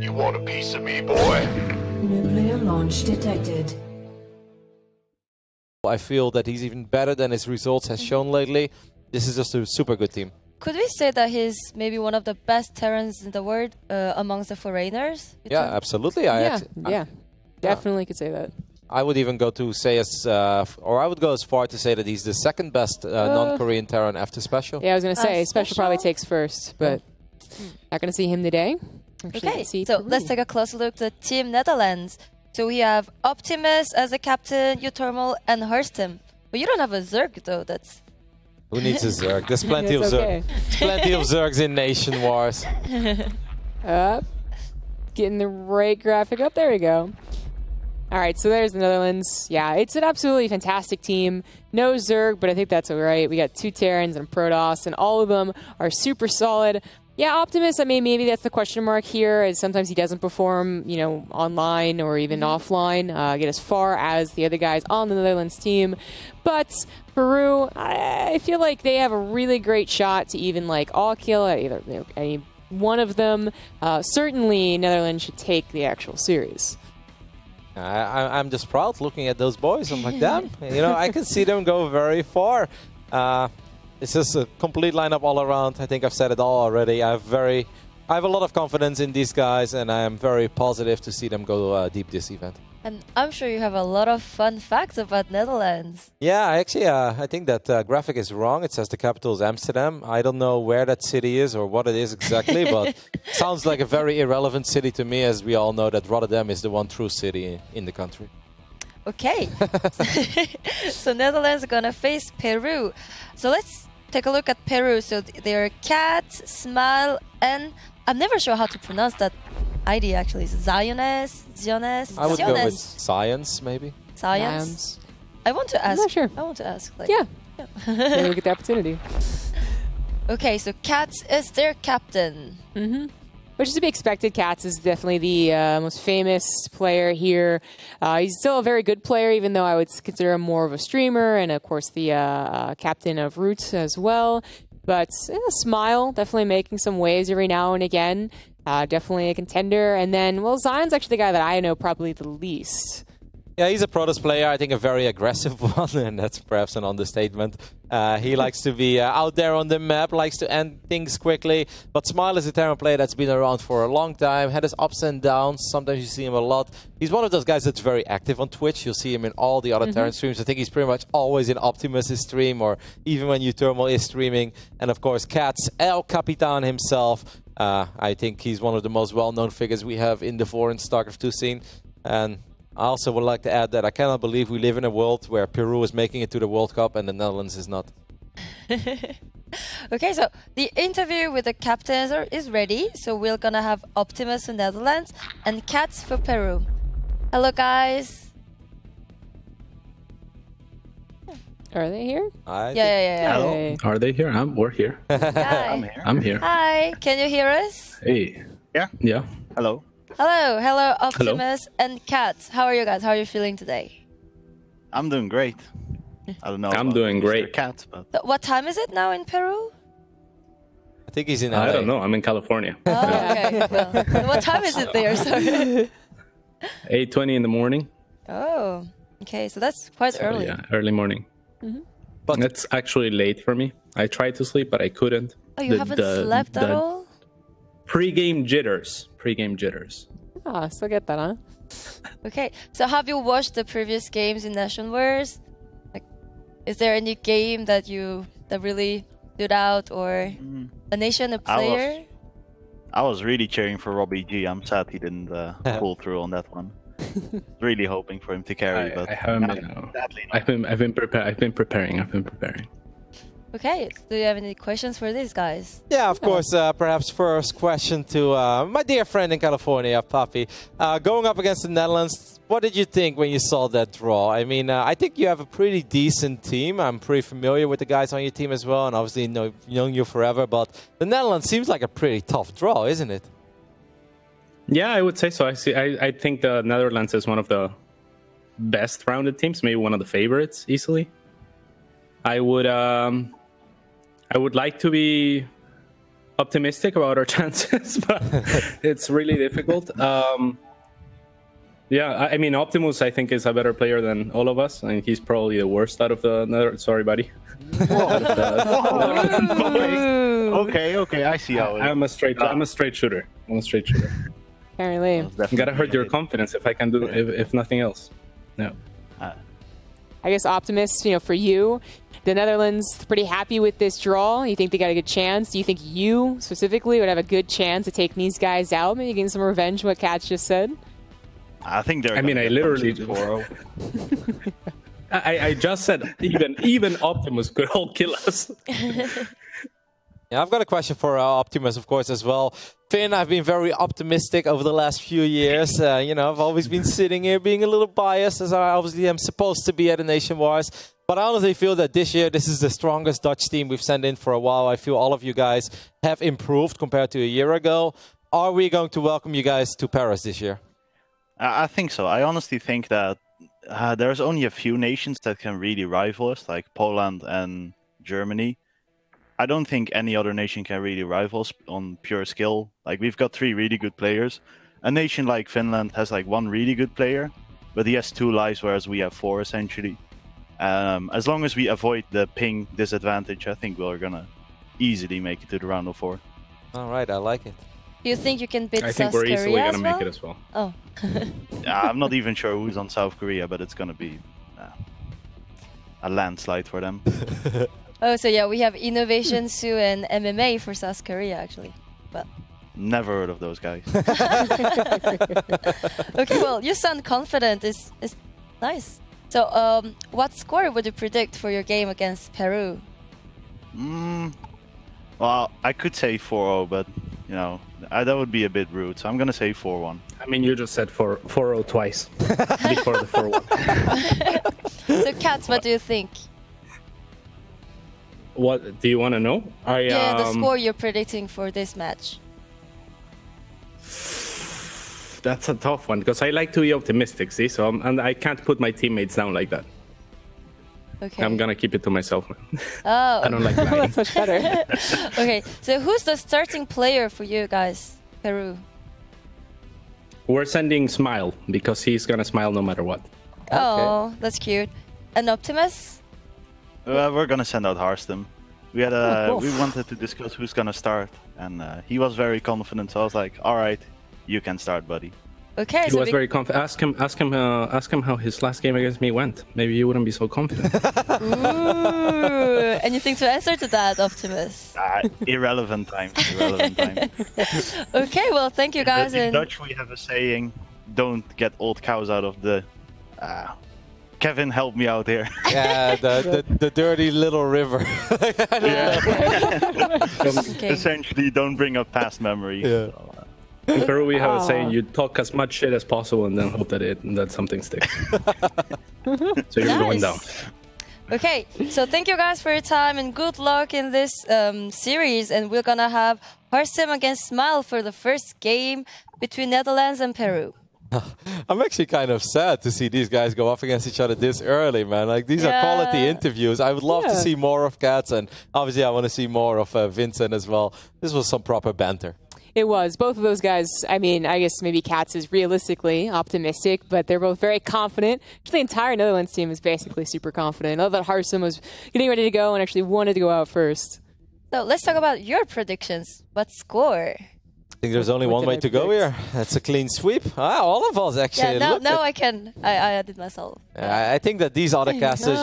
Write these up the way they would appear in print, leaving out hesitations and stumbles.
You want a piece of me, boy? Nuclear launch detected. I feel that he's even better than his results has shown lately. This is just a super good team. Could we say that he's maybe one of the best Terrans in the world amongst the foreigners? Yeah, absolutely. Definitely could say that. I would even go to say or I would go as far to say that he's the second best non-Korean Terran after Special. Yeah, I was going to say, Special probably takes first, but not going to see him today. Okay, so let's take a closer look at Team Netherlands. So we have Optimus as a captain, Uthermal, and Hurstum. But you don't have a Zerg, though. That's... Who needs a Zerg? There's plenty of Zerg. Plenty of Zergs in NationWars. Getting the right graphic up. There we go. All right, so there's the Netherlands. Yeah, it's an absolutely fantastic team. No Zerg, but I think that's all right. We got 2 Terrans and a Protoss, and all of them are super solid. Yeah, Optimus, I mean, maybe that's the question mark here, as sometimes he doesn't perform, you know, online or even offline, get as far as the other guys on the Netherlands team. But Peru, I feel like they have a really great shot to even, like, all kill either, you know, any one of them. Certainly, Netherlands should take the actual series. I'm just proud looking at those boys. I'm like, damn, you know, I can see them go very far. It's just a complete lineup all around. I think I've said it all already. I have a lot of confidence in these guys, and I am very positive to see them go deep this event. And I'm sure you have a lot of fun facts about Netherlands. Yeah, actually, I think that graphic is wrong. It says the capital is Amsterdam. I don't know where that city is or what it is exactly, but sounds like a very irrelevant city to me, as we all know that Rotterdam is the one true city in the country. Okay, so Netherlands are gonna face Peru. So let's take a look at Peru. So they're Cat, Smile, and I'm never sure how to pronounce that ID actually. Zioness? I would go with Science, maybe. Science? I want to ask. I'm not sure. I want to ask. Like, yeah. Maybe we get the opportunity. Okay, so Cats is their captain. Which is to be expected. Cats is definitely the most famous player here. He's still a very good player, even though I would consider him more of a streamer, and of course the captain of Root as well. But Smile, definitely making some waves every now and again. Definitely a contender. And then, well, Zion's actually the guy that I know probably the least. Yeah, he's a Protoss player, I think a very aggressive one, and that's perhaps an understatement. He likes to be out there on the map, likes to end things quickly. But Smile is a Terran player that's been around for a long time, had his ups and downs. Sometimes you see him a lot. He's one of those guys that's very active on Twitch. You'll see him in all the other Terran streams. I think he's pretty much always in Optimus' stream, or even when Uthermal is streaming. And of course, Cats, El Capitan himself. I think he's one of the most well-known figures we have in the foreign StarCraft 2 scene. And I also would like to add that I cannot believe we live in a world where Peru is making it to the World Cup and the Netherlands is not. Okay, so the interview with the captains is ready. So we're gonna have Optimus for Netherlands and Cats for Peru. Hello, guys. Are they here? Yeah. Hello. Hey. Are they here? We're here. Hi. I'm here. Hi, can you hear us? Hey. Yeah. Yeah. Hello. Hello, Optimus and Cats. How are you guys? How are you feeling today? I'm doing great. I don't know. I'm doing great. Cats, but So what time is it now in Peru? I think he's in LA. I don't know. I'm in California. Oh, okay. Well, what time is it there? Sorry. 8:20 in the morning. Oh, okay. So that's quite So, early. yeah, early morning. But that's actually late for me. I tried to sleep, but I couldn't. Oh, you haven't slept at all? Pre-game jitters. Pre-game jitters. Ah, still get that, huh? Okay. So have you watched the previous games in NationWars? Like, is there any game that really stood out, or a nation, a player? I was really cheering for Robbie G. I'm sad he didn't pull through on that one. Really hoping for him to carry, but I haven't been. sadly not. I've been preparing. Okay. Do you have any questions for these guys? yeah, of course. Perhaps first question to my dear friend in California, Papi. Going up against the Netherlands, what did you think when you saw that draw? I mean, I think you have a pretty decent team. I'm pretty familiar with the guys on your team as well, and obviously known you forever. But the Netherlands seems like a pretty tough draw, isn't it? Yeah, I would say so. I think the Netherlands is one of the best rounded teams, maybe one of the favorites easily. I would like to be optimistic about our chances, but it's really difficult. Yeah, I mean, Optimus, I think, is a better player than all of us. I mean, he's probably the worst out of the... Sorry, buddy. Okay, I see how it is. I'm a straight shooter. Apparently. You gotta hurt your confidence if I can do, if nothing else. No. I guess Optimus, for you, the Netherlands pretty happy with this draw. You think they got a good chance? Do you think you specifically would have a good chance to take these guys out? Maybe getting some revenge on what Katz just said? I think they're. I mean, I literally. I just said even Optimus could all kill us. Yeah, I've got a question for Optimus, of course, as well. Finn, I've been very optimistic over the last few years. I've always been sitting here being a little biased, as I obviously am supposed to be at the NationWars. But I honestly feel that this year, this is the strongest Dutch team we've sent in for a while. I feel all of you guys have improved compared to a year ago. Are we going to welcome you guys to Paris this year? I think so. I honestly think that there's only a few nations that can really rival us, like Poland and Germany. I don't think any other nation can really rival us on pure skill. Like, we've got 3 really good players. A nation like Finland has like 1 really good player, but he has 2 lives, whereas we have 4 essentially. As long as we avoid the ping disadvantage, I think we're gonna easily make it to the round of 4. All right, I like it. Do you think you can beat I think South we're easily Korea gonna make it as well. Oh. I'm not even sure who's on South Korea, but it's gonna be a landslide for them. Oh, so yeah, we have Innovation, Sue, and MMA for South Korea, actually. But Never heard of those guys. okay, well, you sound confident. It's nice. So, what score would you predict for your game against Peru? Well, I could say 4-0, but that would be a bit rude. So I'm gonna say 4-1. I mean, you just said 4-0 twice before the 4-1. So, Katz, what do you think? What do you want to know? Yeah, the score you're predicting for this match. That's a tough one because I like to be optimistic, see? So and I can't put my teammates down like that. Okay. I'm gonna keep it to myself, man. Oh, I don't like lying. That's much better. okay, so who's the starting player for you guys, Peru? We're sending Smile because he's gonna smile no matter what. Oh, that's cute. And Optimus? We're gonna send out Harstem. We had we wanted to discuss who's gonna start, and he was very confident. So I was like, "All right, you can start, buddy." Okay. He was very confident. Ask him how his last game against me went. Maybe you wouldn't be so confident. Ooh, anything to answer to that, Optimus? Irrelevant time. Irrelevant time. Okay, well, thank you guys. In Dutch, we have a saying: "Don't get old cows out of the." Kevin, help me out here. Yeah, the dirty little river. Okay. Essentially, don't bring up past memory. Yeah. In Peru, we have a saying: you talk as much shit as possible and then hope that something sticks. So you're going down. Okay, so thank you guys for your time and good luck in this series. And we're gonna have Harstem against Smile for the first game between Netherlands and Peru. I'm actually kind of sad to see these guys go off against each other this early, man. Like, these are quality interviews. I would love to see more of Katz, and obviously I want to see more of Vincent as well. This was some proper banter. It was. Both of those guys, I mean, I guess maybe Katz is realistically optimistic, but they're both very confident. The entire Netherlands team is basically super confident. I know that Harstem was getting ready to go and actually wanted to go out first. So let's talk about your predictions. What score? I think there's only one way to go here. That's a clean sweep. All of us, actually. Yeah, now I can. I did myself. I think that these other casters,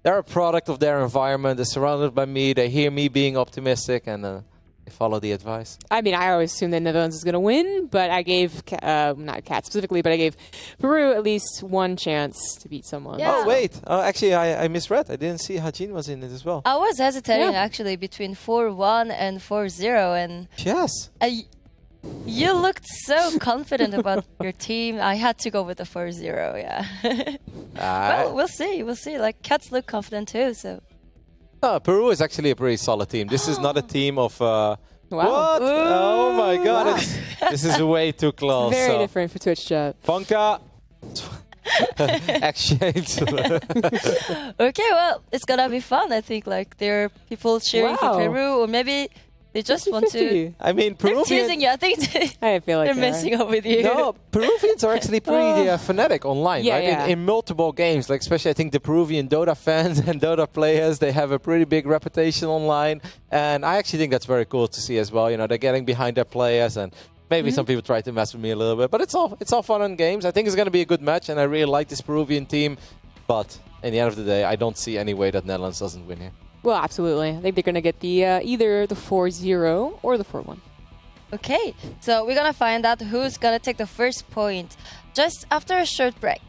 they're a product of their environment. They're surrounded by me. They hear me being optimistic, and they follow the advice. I mean, I always assumed that Netherlands is going to win, but I gave, not Katz specifically, but I gave Peru at least one chance to beat someone. Yeah. Oh, wait. Actually, I misread. I didn't see Hajin was in it as well. I was hesitating, actually, between 4-1 and 4-0. And yes. You looked so confident about your team. I had to go with the 4-0, yeah. Well, we'll see. We'll see. Like, Katz look confident too, so. Peru is actually a pretty solid team. This is not a team of... Wow. What? Oh my god. Wow. This is way too close. Very different for Twitch chat. Funka. Exchange. Okay, well, it's gonna be fun, I think. Like, there are people cheering for Peru, or maybe They just want to. 50. I mean, They're Peruvian. teasing you. I think I feel like they're messing up with you. No, Peruvians are actually pretty fanatic online, Yeah, right? yeah. In multiple games, like especially I think the Peruvian Dota fans and Dota players, they have a pretty big reputation online, and I actually think that's very cool to see as well. You know, they're getting behind their players, and maybe some people try to mess with me a little bit, but it's all fun and games. I think it's going to be a good match, and I really like this Peruvian team, but in the end of the day, I don't see any way that Netherlands doesn't win here. Well, absolutely. I think they're going to get the either the 4-0 or the 4-1. Okay, so we're gonna find out who's gonna take the first point just after a short break.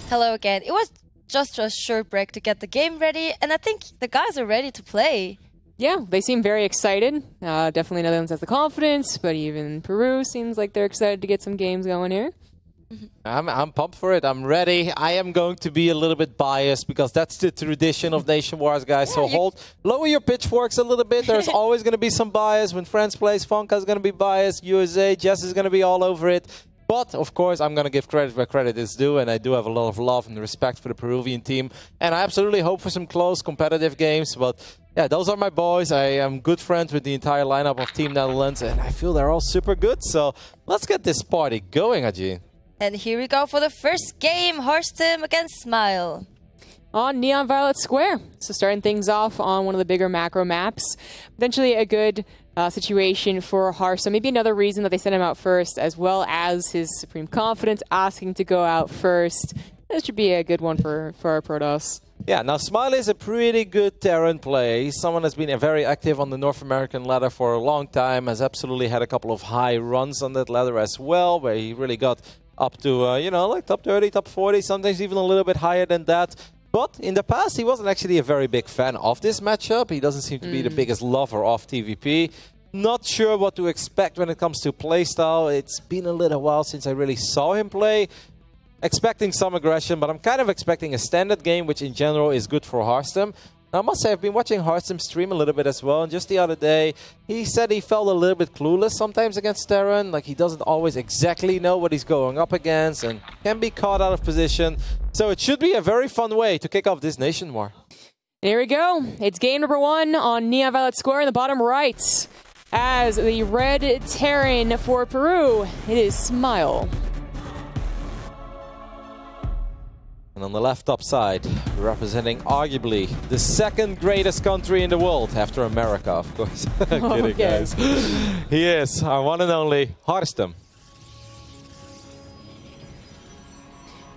Hello again. It was just a short break to get the game ready, and I think the guys are ready to play. Yeah, they seem very excited. Definitely Netherlands has the confidence, but even Peru seems like they're excited to get some games going here. I'm pumped for it. I'm ready. I am going to be a little bit biased because that's the tradition of NationWars, guys. Yeah, so lower your pitchforks a little bit. There's always going to be some bias. When France plays, Fonka's going to be biased. USA, Jess is going to be all over it. But, of course, I'm going to give credit where credit is due, and I do have a lot of love and respect for the Peruvian team. And I absolutely hope for some close, competitive games. But, yeah, those are my boys. I am good friends with the entire lineup of Team Netherlands, and I feel they're all super good. So let's get this party going, Ajin. And here we go for the first game, Horstem against Smile. On Neon Violet Square. So starting things off on one of the bigger macro maps. Potentially a good situation for Har. So maybe another reason that they sent him out first, as well as his supreme confidence asking to go out first. This should be a good one for our Protoss. Yeah, now Smile is a pretty good Terran player. He's someone that's been very active on the North American ladder for a long time, has absolutely had a couple of high runs on that ladder as well, where he really got up to, you know, like top 30, top 40, sometimes even a little bit higher than that. But in the past, he wasn't actually a very big fan of this matchup. He doesn't seem to be the biggest lover of TVP. Not sure what to expect when it comes to playstyle. It's been a little while since I really saw him play. Expecting some aggression, but I'm kind of expecting a standard game, which in general is good for Horstem. Now, I must say, I've been watching Horstem stream a little bit as well, and just the other day, he said he felt a little bit clueless sometimes against Terran. Like, he doesn't always exactly know what he's going up against, and can be caught out of position. So it should be a very fun way to kick off this Nation War. Here we go. It's game number 1 on Neon Violet Square in the bottom right. As the red Terran for Peru, it is Smile. And on the left top side, representing arguably the second greatest country in the world after America, of course. Kidding, guys. He is our one and only Horstem.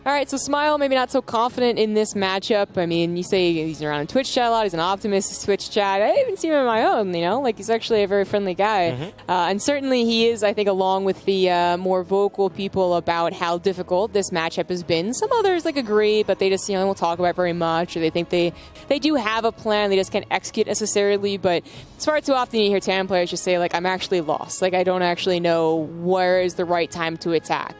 All right, so Smile maybe not so confident in this matchup. I mean, you say he's around in Twitch chat a lot. He's an optimist in Twitch chat. I even see him in my own, you know? Like, he's actually a very friendly guy. And certainly he is, I think, along with the more vocal people about how difficult this matchup has been. Some others, like, agree, but they just, you know, won't talk about it very much. Or they think they do have a plan. They just can't execute necessarily. But it's far too often you hear Terran players just say, like, I'm actually lost. Like, I don't actually know where is the right time to attack.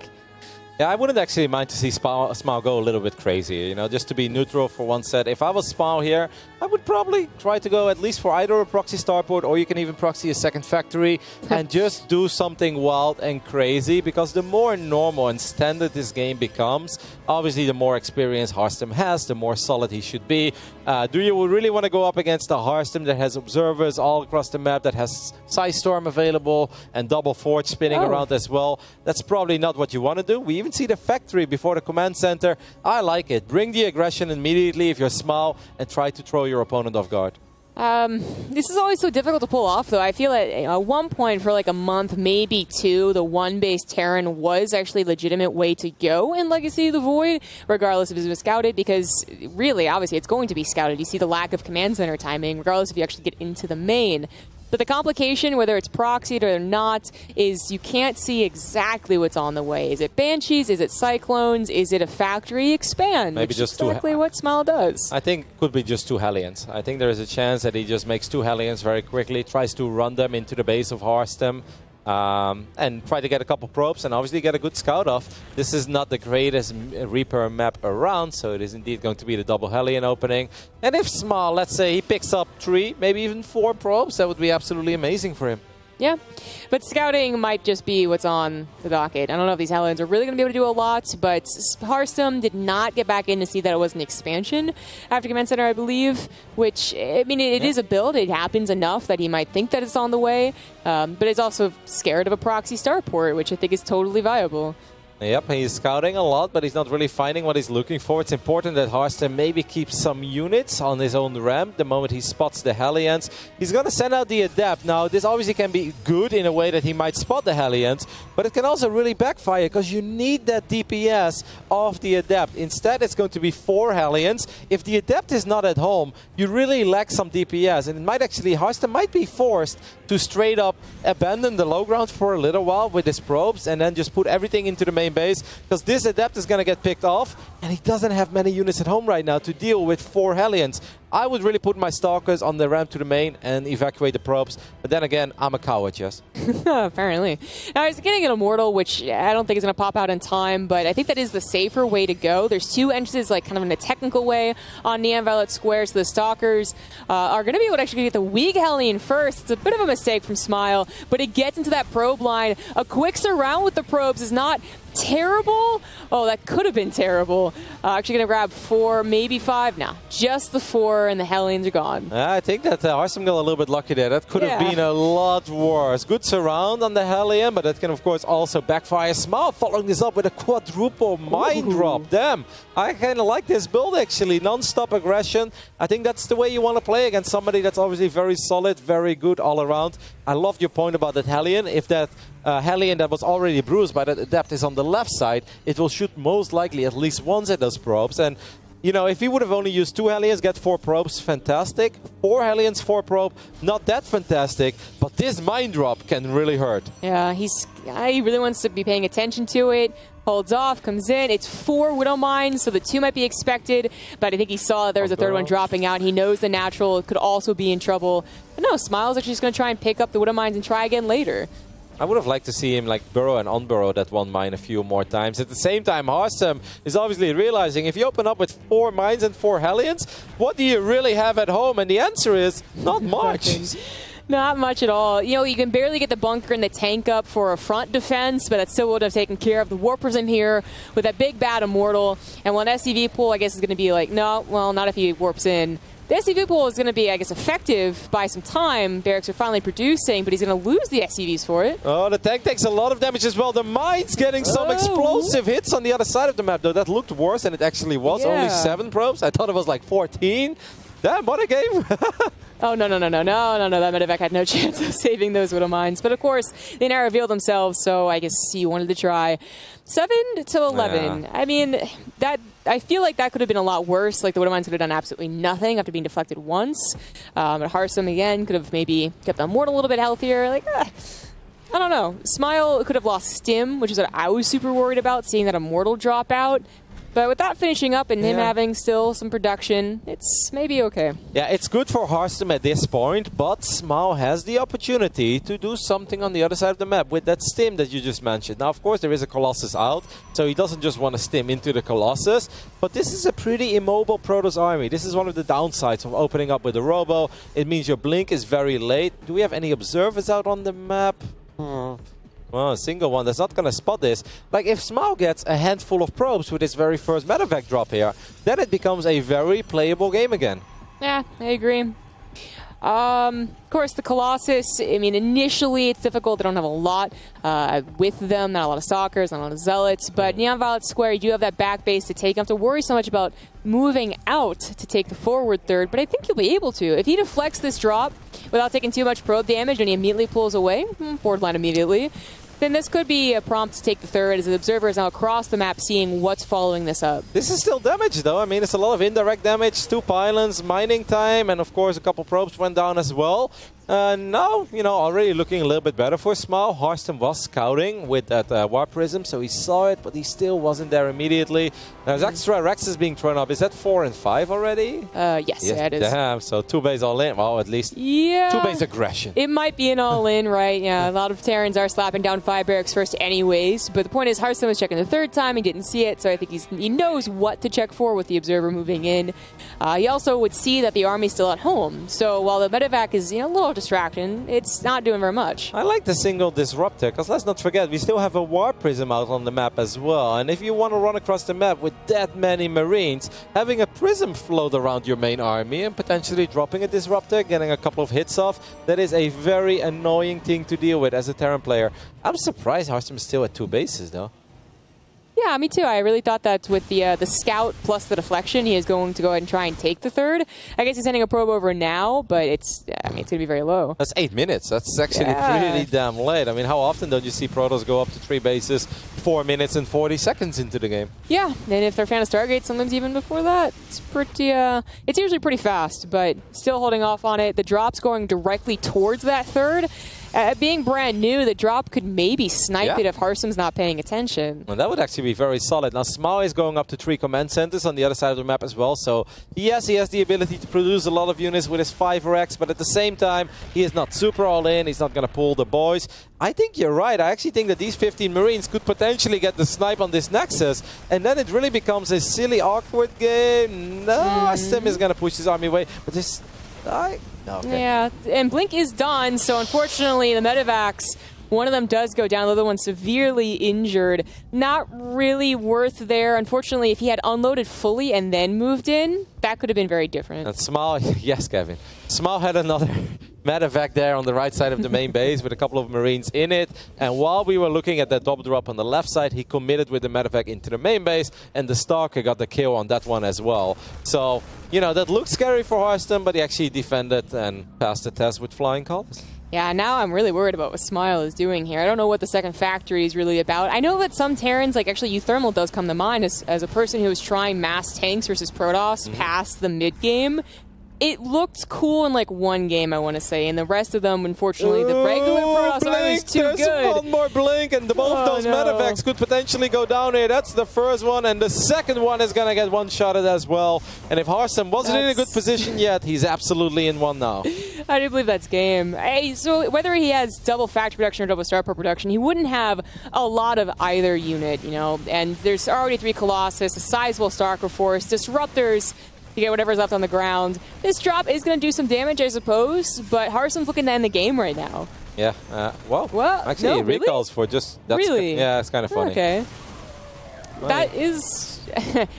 Yeah, I wouldn't actually mind to see Smile go a little bit crazy, you know, just to be neutral for one set. If I was Smile here, I would probably try to go at least for either a proxy starport or you can even proxy a second factory and just do something wild and crazy, because the more normal and standard this game becomes, obviously the more experience Horstem has, the more solid he should be. Do you really want to go up against a Horstem that has observers all across the map, that has Psystorm available and double Forge spinning around as well? That's probably not what you want to do. We even see the factory before the command center. I like it. Bring the aggression immediately if you're Smile and try to throw your opponent off guard. This is always so difficult to pull off, though. I feel at one point for like a month, maybe 2, the one-base Terran was actually a legitimate way to go in Legacy of the Void, regardless if it was scouted, because really, obviously, it's going to be scouted. You see the lack of command center timing, regardless if you actually get into the main. But the complication, whether it's proxied or not, is you can't see exactly what's on the way. Is it Banshees? Is it Cyclones? Is it a factory expand? Maybe which just is exactly what Smile does. I think it could be just 2 Hellions. I think there is a chance that he just makes 2 Hellions very quickly, tries to run them into the base of Horstem. and try to get a couple probes and obviously get a good scout off. This is not the greatest Reaper map around, so it is indeed going to be the double Hellion opening. And if Smile, let's say he picks up 3, maybe even 4 probes, that would be absolutely amazing for him. Yeah, but scouting might just be what's on the docket. I don't know if these Hellions are really going to be able to do a lot, but Hearthstone did not get back in to see that it was an expansion after Command Center, I believe, which, I mean, it is a build. It happens enough that he might think that it's on the way, but he's also scared of a proxy starport, which I think is totally viable. Yep, he's scouting a lot, but he's not really finding what he's looking for. It's important that Hearthstone maybe keeps some units on his own ramp the moment he spots the Hellions. He's going to send out the Adept. Now, this obviously can be good in a way that he might spot the Hellions, but it can also really backfire because you need that DPS of the Adept. Instead, it's going to be 4 Hellions. If the Adept is not at home, you really lack some DPS, and it might actually, Hearthstone might be forced to straight up abandon the low ground for a little while with his probes and then just put everything into the main base, because this Adept is going to get picked off, and he doesn't have many units at home right now to deal with 4 Hellions. I would really put my Stalkers on the ramp to the main and evacuate the probes, but then again, I'm a coward, yes. Apparently. Now, he's getting an Immortal, which I don't think is going to pop out in time, but I think that is the safer way to go. There's 2 entrances, like kind of in a technical way, on Neon Violet Square, so the Stalkers are going to be able to actually get the weak Hellion first. It's a bit of a mistake from Smile, but it gets into that probe line. A quick surround with the probes is not terrible. Oh, that could have been terrible. Actually going to grab 4, maybe 5 now. Just the 4, and the Hellions are gone. I think that Hearthstone got a little bit lucky there. That could have been a lot worse. Good surround on the Hellion, but that can, of course, also backfire. Smile following this up with a quadruple mind drop. Damn. I kind of like this build, actually. Non-stop aggression. I think that's the way you want to play against somebody that's obviously very solid, very good all around. I loved your point about that Hellion. If that Hellion that was already bruised by that Adept is on the left side, it will shoot most likely at least once at those probes. And, you know, if he would have only used 2 Hellions, get 4 probes, fantastic. 4 Hellions, 4 probe, not that fantastic, but this mind drop can really hurt. Yeah, he really wants to be paying attention to it. Holds off, comes in. It's 4 Widow Mines, so the 2 might be expected, but I think he saw there was a 3rd one dropping out. He knows the natural could also be in trouble. But no, Smile's actually just going to try and pick up the Widow Mines and try again later. I would have liked to see him like burrow and unburrow that 1 mine a few more times. At the same time, Hearthstone is obviously realizing if you open up with 4 mines and 4 Hellions, what do you really have at home? And the answer is not much. Not much at all. You know, you can barely get the bunker and the tank up for a front defense, but that still would have taken care of. The Warp Prism here with that big bad Immortal. And one SCV pool, I guess, is going to be like, no, well, not if he warps in. The SCV pool is going to be, I guess, effective by some time. Barracks are finally producing, but he's going to lose the SCVs for it. Oh, the tank takes a lot of damage as well. The mine's getting some explosive hits on the other side of the map, though. That looked worse than it actually was. Yeah. Only 7 probes. I thought it was like 14. Damn, what a game. Oh, no. That medevac had no chance of saving those Widow Mines. But, of course, they now revealed themselves, so I guess he wanted to try. 7 to 11. Yeah. I mean, I feel like that could have been a lot worse. Like, the Widow Mines could have done absolutely nothing after being deflected once. But Hearthstone, again, could have maybe kept the Immortal a little bit healthier. Like, I don't know. Smile could have lost Stim, which is what I was super worried about, seeing that Immortal drop out. But with that finishing up and him having still some production, it's maybe okay. Yeah, it's good for Hearthstone at this point, but Smile has the opportunity to do something on the other side of the map with that stim that you just mentioned. Now, of course, there is a Colossus out, so he doesn't just want to stim into the Colossus, but this is a pretty immobile Protoss army. This is one of the downsides of opening up with a Robo. It means your blink is very late. Do we have any observers out on the map? Well, a single one that's not going to spot this. Like, if Smile gets a handful of probes with his very first medevac drop here, then it becomes a very playable game again. Yeah, I agree. Of course, the Colossus, I mean, initially it's difficult. They don't have a lot with them, not a lot of Stalkers, not a lot of Zealots. But Neon Violet Square, you do have that back base to take. You don't have to worry so much about moving out to take the forward third, but I think you'll be able to. If he deflects this drop without taking too much probe damage and he immediately pulls away, forward line immediately, then this could be a prompt to take the third as the observer is now across the map seeing what's following this up. This is still damage, though. I mean, it's a lot of indirect damage, 2 pylons, mining time, and of course a couple probes went down as well. No, you know, already looking a little bit better for Smile. Harston was scouting with that Warp Prism, so he saw it, but he still wasn't there immediately. There's extra Rexes being thrown up. Is that 4 and 5 already? Yes, yeah, it is. Damn, so 2 base all in. Well, at least 2 base aggression. It might be an all-in, right? Yeah, a lot of Terrans are slapping down 5 barracks first anyways, but the point is Harston was checking the 3rd time. He didn't see it, so I think he knows what to check for with the Observer moving in. He also would see that the army's still at home, so while the medevac is, you know, a little distraction, it's not doing very much. I like the single disruptor, because let's not forget, we still have a Warp Prism out on the map as well, and if you want to run across the map with that many Marines, having a Prism float around your main army and potentially dropping a disruptor, getting a couple of hits off, that is a very annoying thing to deal with as a Terran player. I'm surprised Harston is still at 2 bases, though. Yeah, me too. I really thought that with the scout plus the deflection, he is going to go ahead and try and take the 3rd. I guess he's sending a probe over now, but it's going to be very low. That's 8 minutes. That's actually pretty damn late. I mean, how often don't you see Protoss go up to 3 bases 4 minutes and 40 seconds into the game? Yeah, and if they're fan of Stargate, sometimes even before that, it's pretty. It's usually pretty fast, but still holding off on it. The drop's going directly towards that 3rd. Being brand new, the drop could maybe snipe it if Harston's not paying attention. And that would actually be very solid. Now, Smile is going up to 3 command centers on the other side of the map as well. So, yes, he has the ability to produce a lot of units with his 5RX, but at the same time, he is not super all in. He's not going to pull the boys. I think you're right. I actually think that these 15 Marines could potentially get the snipe on this Nexus, and then it really becomes a silly, awkward game. No, Sim is going to push his army away, but this... No, okay. Yeah, and Blink is done, so unfortunately the medevacs, one of them does go down, the other one severely injured. Not really worth there. Unfortunately, if he had unloaded fully and then moved in, that could have been very different. And Smile, yes, Kevin. Smile had another medevac there on the right side of the main base with a couple of Marines in it. And while we were looking at that double drop on the left side, he committed with the medevac into the main base, and the Stalker got the kill on that one as well. So, you know, that looked scary for Harston, but he actually defended and passed the test with flying colors. Yeah, now I'm really worried about what Smile is doing here. I don't know what the second factory is really about. I know that some Terrans, like actually Euthermal does come to mind as a person who was trying mass tanks versus Protoss past the mid-game. It looked cool in like 1 game, I want to say, and the rest of them, unfortunately, the regular Protoss army is too good. One more blink, and both those medevacs could potentially go down here. That's the first one, and the second one is going to get one-shotted as well. And if Harston wasn't in a good position yet, he's absolutely in one now. I do believe that's game. Hey, so whether he has double factory production or double starport production, he wouldn't have a lot of either unit, you know. And there's already 3 Colossus, a sizable Stalker force, disruptors. You get whatever's left on the ground. This drop is going to do some damage, I suppose, but Harston's looking to end the game right now. Yeah, well, actually, no, really? recalls for just... That's really? Yeah, it's kind of funny. Okay. Well, that is...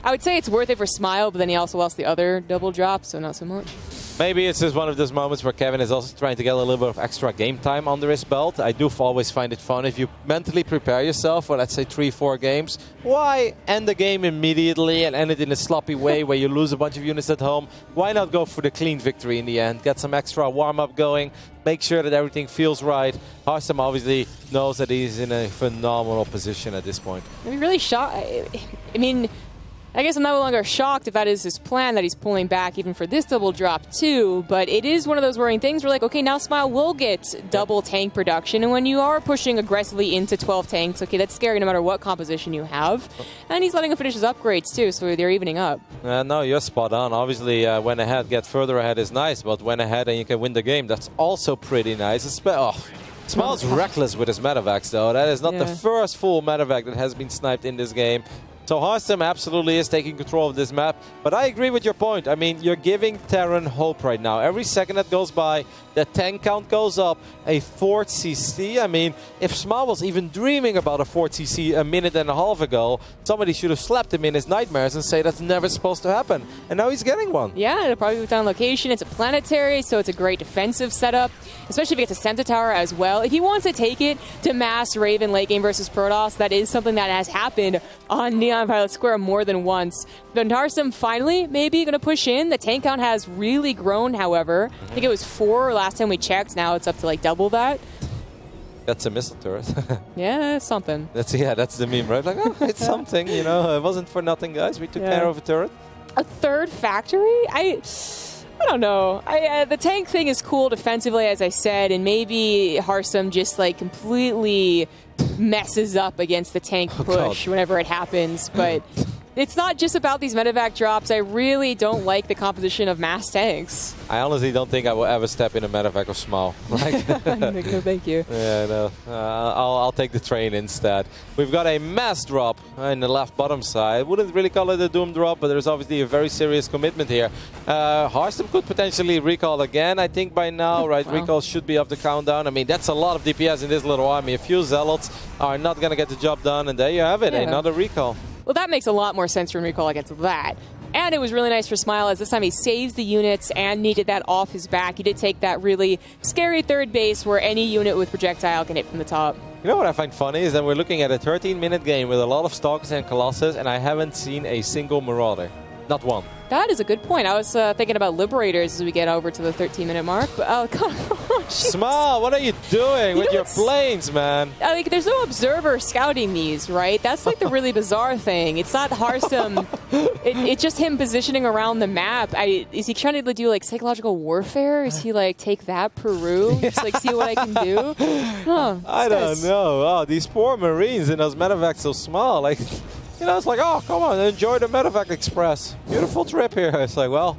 I would say it's worth it for Smile, but then he also lost the other double drop, so not so much. Maybe it's just one of those moments where Kevin is also trying to get a little bit of extra game time under his belt. I do always find it fun if you mentally prepare yourself for, let's say, 3-4 games. Why end the game immediately and end it in a sloppy way where you lose a bunch of units at home? Why not go for the clean victory in the end? Get some extra warm-up going. Make sure that everything feels right. Harston obviously knows that he's in a phenomenal position at this point. I'm really shocked. I mean... I guess I'm no longer shocked if that is his plan, that he's pulling back even for this double drop too, but it is one of those worrying things where like, okay, now Smile will get double tank production, and when you are pushing aggressively into 12 tanks, okay, that's scary no matter what composition you have, and he's letting him finish his upgrades too, so they're evening up. No, you're spot on. Obviously, when ahead, get further ahead is nice, but when ahead and you can win the game, that's also pretty nice. Smile's reckless with his medevacs though. That is not the first full medevac that has been sniped in this game. So Harston absolutely is taking control of this map. But I agree with your point. I mean, you're giving Terran hope right now. Every second that goes by, the tank count goes up. A 4th CC. I mean, if Smile was even dreaming about a 4th CC a minute and a half ago, somebody should have slapped him in his nightmares and say that's never supposed to happen. And now he's getting one. Yeah, it'll probably be on location. It's a planetary, so it's a great defensive setup, especially if he gets a Centaur Tower as well. If he wants to take it to mass Raven late game versus Protoss, that is something that has happened on Neon Pilot Square more than once. But Harston finally maybe going to push in. The tank count has really grown, however. I think it was 4 last time we checked. Now it's up to like double that. That's a missile turret. Yeah, something. That's the meme, right? Like, oh, it's something, you know. It wasn't for nothing, guys. We took care of a turret. A 3rd factory? I don't know. The tank thing is cool defensively, as I said, and maybe Harsum just like completely messes up against the tank push whenever it happens. But it's not just about these medevac drops. I really don't like the composition of mass tanks. I honestly don't think I will ever step in a medevac or small. Like, no, thank you. Yeah, no. I'll take the train instead. We've got a mass drop in the left bottom side. Wouldn't really call it a doom drop, but there's obviously a very serious commitment here. Harsum could potentially recall again, I think, by now, right? Wow. Recall should be off the countdown. I mean, that's a lot of DPS in this little army. A few zealots are not going to get the job done, and there you have it, another recall. Well, that makes a lot more sense from recall against that. And it was really nice for Smile, as this time he saves the units and needed that off his back. He did take that really scary third base where any unit with projectile can hit from the top. You know what I find funny is that we're looking at a 13-minute game with a lot of Stalkers and Colossus, and I haven't seen a single Marauder. Not one. That is a good point. I was thinking about Liberators as we get over to the 13-minute mark. But, oh, come on. Smile, what are you doing with your planes, man? Like, there's no observer scouting these, right? That's like the really bizarre thing. It's not Harsum. It's just him positioning around the map. Is he trying to do like psychological warfare? Is he like, take that, Peru? Just like see what I can do? Huh, I don't know. Oh, these poor Marines in those medevacs so small. Like, you know, it's like, oh, come on, enjoy the medevac express. Beautiful trip here. It's like, well,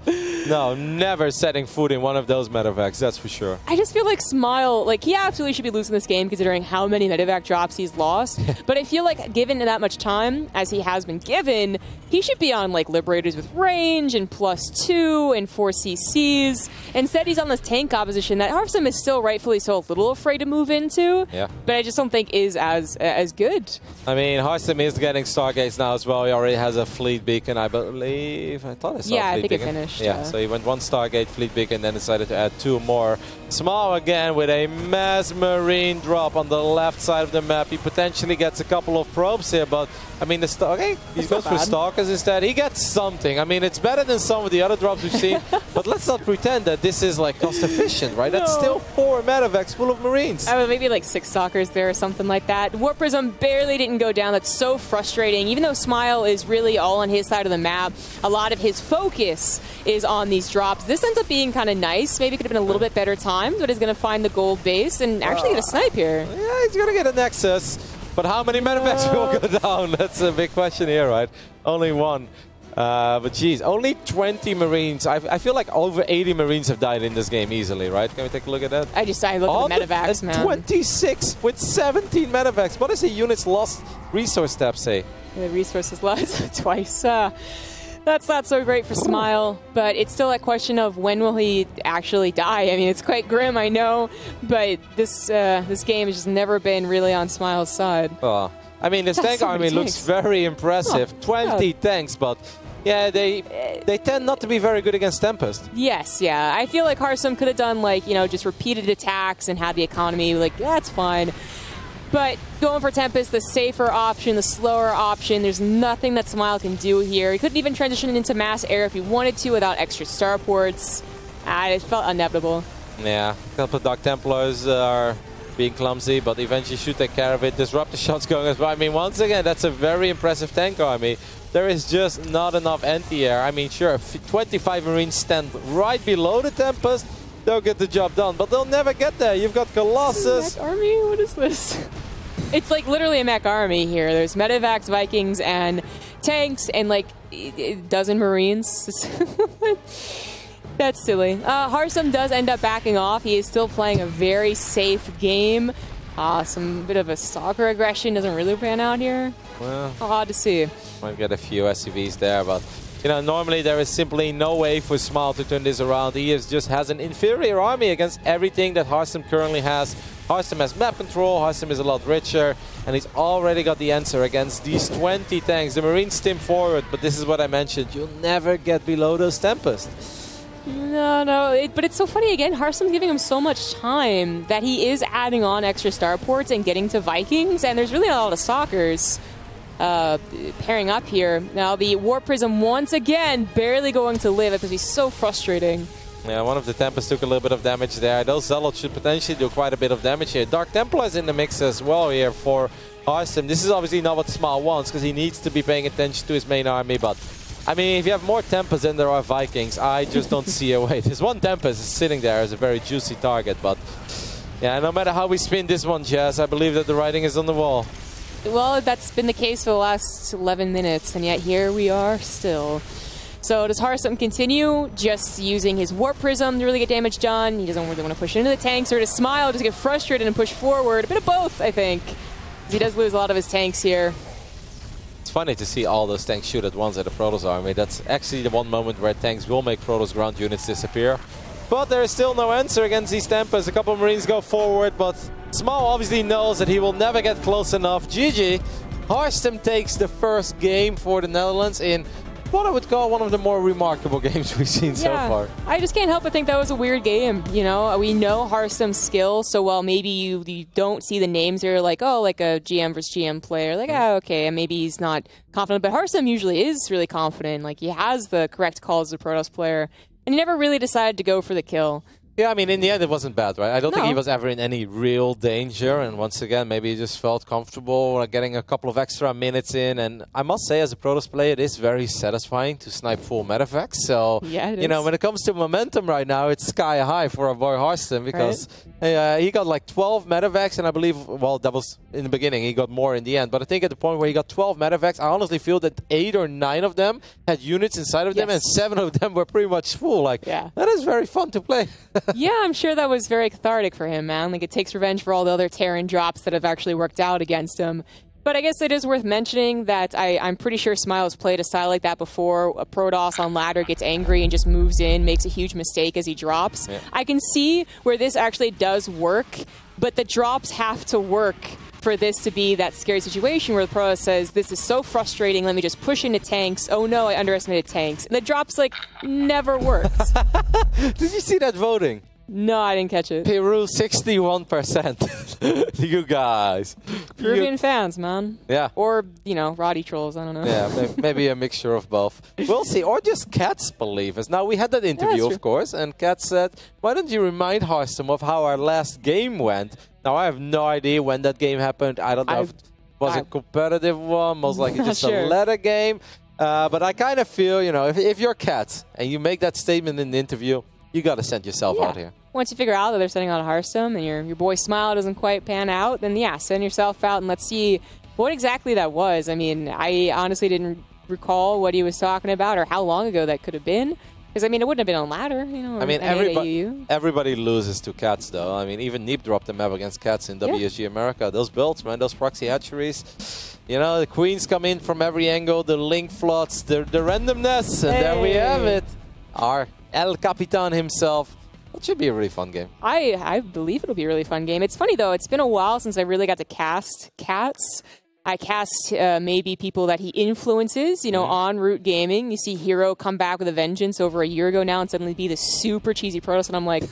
no, never setting foot in one of those medevacs, that's for sure. I just feel like Smile, like, he absolutely should be losing this game considering how many medevac drops he's lost. But I feel like given that much time, as he has been given, he should be on, like, Liberators with range and +2 and 4 CCs. Instead, he's on this tank composition that Harsum is still rightfully so a little afraid to move into. Yeah. But I just don't think is as good. I mean, Harsum is getting Stargates now as well. He already has a fleet beacon, I believe. I thought I saw I think beacon. It finished. Yeah, so he went 1 Stargate, fleet beacon, then decided to add 2 more. Small again with a mass Marine drop on the left side of the map. He potentially gets a couple of probes here, but I mean, he goes for Stalkers instead. He gets something. I mean, it's better than some of the other drops we've seen, but let's not pretend that this is like cost efficient, right? That's still 4 medevacs full of Marines. I mean, maybe like 6 Stalkers there or something like that. Warp Prism barely didn't go down. That's so frustrating. Even though Smile is really all on his side of the map, a lot of his focus is on these drops. This ends up being kind of nice. Maybe it could have been a little bit better timed, but he's going to find the gold base and actually get a snipe here. Yeah, he's going to get a Nexus. But how many medevacs will go down? That's a big question here, right? Only 1. But geez, only 20 Marines. I feel like over 80 Marines have died in this game easily, right? Can we take a look at that? I look at the medevacs, man. 26 with 17 medevacs. What does the unit's lost resource step say? The resources lost twice. That's not so great for Smile, but it's still a question of when will he actually die. I mean, it's quite grim, I know, but this game has just never been really on Smile's side. Oh, I mean, this tank army looks very impressive. 20 tanks, but yeah, they tend not to be very good against Tempest. Yes, yeah. I feel like Harsum could have done, like, you know, just repeated attacks and had the economy, like, that's fine. But going for Tempest, the safer option, the slower option, there's nothing that Smile can do here. He couldn't even transition into mass air if he wanted to without extra starports. It felt inevitable. Yeah, a couple of Dark Templars are being clumsy, but eventually should take care of it. Disruptor shots going as well. I mean, once again, that's a very impressive tank army. There is just not enough anti-air. I mean, sure, 25 Marines stand right below the Tempest. They'll get the job done, but they'll never get there. You've got Colossus. Mech army? What is this? It's like literally a mech army here. There's medevacs, Vikings, and tanks, and like a dozen Marines. That's silly. Harsum does end up backing off. He is still playing a very safe game. Some bit of a Stalker aggression doesn't really pan out here. Well, odd to see. Might get a few SCVs there, but you know, normally there is simply no way for Smile to turn this around. He just has an inferior army against everything that Harsum currently has. Harsum has map control, Harsum is a lot richer, and he's already got the answer against these 20 tanks. The Marines stim forward, but this is what I mentioned. You'll never get below those Tempests. No, but it's so funny again. Harsum's giving him so much time that he is adding on extra starports and getting to Vikings, and there's really not a lot of Stalkers pairing up here. Now the Warp Prism once again barely going to live. It would be so frustrating. Yeah, one of the Tempests took a little bit of damage there. Those Zealots should potentially do quite a bit of damage here. Dark Templar is in the mix as well here for Harsum. This is obviously not what Smile wants, because he needs to be paying attention to his main army, but I mean, if you have more Tempest than there are Vikings, I just don't see a way. This one Tempest is sitting there as a very juicy target, but yeah, no matter how we spin this one, Jazz, I believe that the writing is on the wall. Well, that's been the case for the last 11 minutes, and yet here we are still. So does Harsum continue just using his Warp Prism to really get damage done? He doesn't really want to push into the tanks, or to Smile, just get frustrated and push forward. A bit of both, I think. He does lose a lot of his tanks here. It's funny to see all those tanks shoot at once at the Protoss army. That's actually the one moment where tanks will make Protoss ground units disappear. But there is still no answer against these Tempests. A couple of Marines go forward, but Small obviously knows that he will never get close enough. GG. Harsum takes the first game for the Netherlands in what I would call one of the more remarkable games we've seen so far. I just can't help but think that was a weird game. You know, we know Harsum's skill, so while maybe you don't see the names here, like, oh, like a GM versus GM player, like, oh, okay, and maybe he's not confident, but Harsum usually is really confident. Like, he has the correct calls as a Protoss player, and he never really decided to go for the kill. Yeah, I mean, in the end, it wasn't bad, right? I don't think No. he was ever in any real danger. And once again, maybe he just felt comfortable getting a couple of extra minutes in. And I must say, as a Protoss player, it is very satisfying to snipe full medevacs. So, Yeah, it you know, is. when it comes to momentum right now, it's sky high for our boy Harsum because he got like 12 medevacs. And I believe, well, that was in the beginning. He got more in the end. But I think at the point where he got 12 medevacs, I honestly feel that 8 or 9 of them had units inside of them. And 7 of them were pretty much full. Like, that is very fun to play. Yeah, I'm sure that was very cathartic for him, man. Like, it takes revenge for all the other Terran drops that have actually worked out against him. But I guess it is worth mentioning that I'm pretty sure Smile has played a style like that before. A Protoss on ladder gets angry and just moves in, makes a huge mistake as he drops. Yeah. I can see where this actually does work, but the drops have to work for this to be that scary situation where the Protoss says, this is so frustrating, let me just push into tanks. Oh no, I underestimated tanks. And the drops, like, never worked. Did you see that voting? No, I didn't catch it. Peru 61%. You guys. Peruvian fans, man. Yeah. Or, you know, Roddy trolls, I don't know. Yeah, maybe a mixture of both. We'll see. Or just Cats believe us. Now, we had that interview, that's of course, and Cat said, why don't you remind Harsum of how our last game went? Now, I have no idea when that game happened. I don't know if it was a competitive one, most likely just a ladder game. But I kind of feel, you know, if you're Cat and you make that statement in the interview, you got to send yourself out here. Once you figure out that they're sending out Harsum and your boy Smile doesn't quite pan out, then yeah, send yourself out and let's see what exactly that was. I mean, I honestly didn't recall what he was talking about or how long ago that could have been. Because, I mean, it wouldn't have been on ladder, you know. I mean, everybody loses to Cats, though. I mean, even Neep dropped the map against Cats in WSG America. Those builds, man, those proxy hatcheries. You know, the queens come in from every angle, the link floods, the randomness, and there we have it. Our El Capitan himself. It should be a really fun game. I believe it'll be a really fun game. It's funny, though. It's been a while since I really got to cast Cats. I cast maybe people that he influences, you know, on Root Gaming. You see Hero come back with a vengeance over a year ago now and suddenly be this super cheesy Protoss. And I'm like,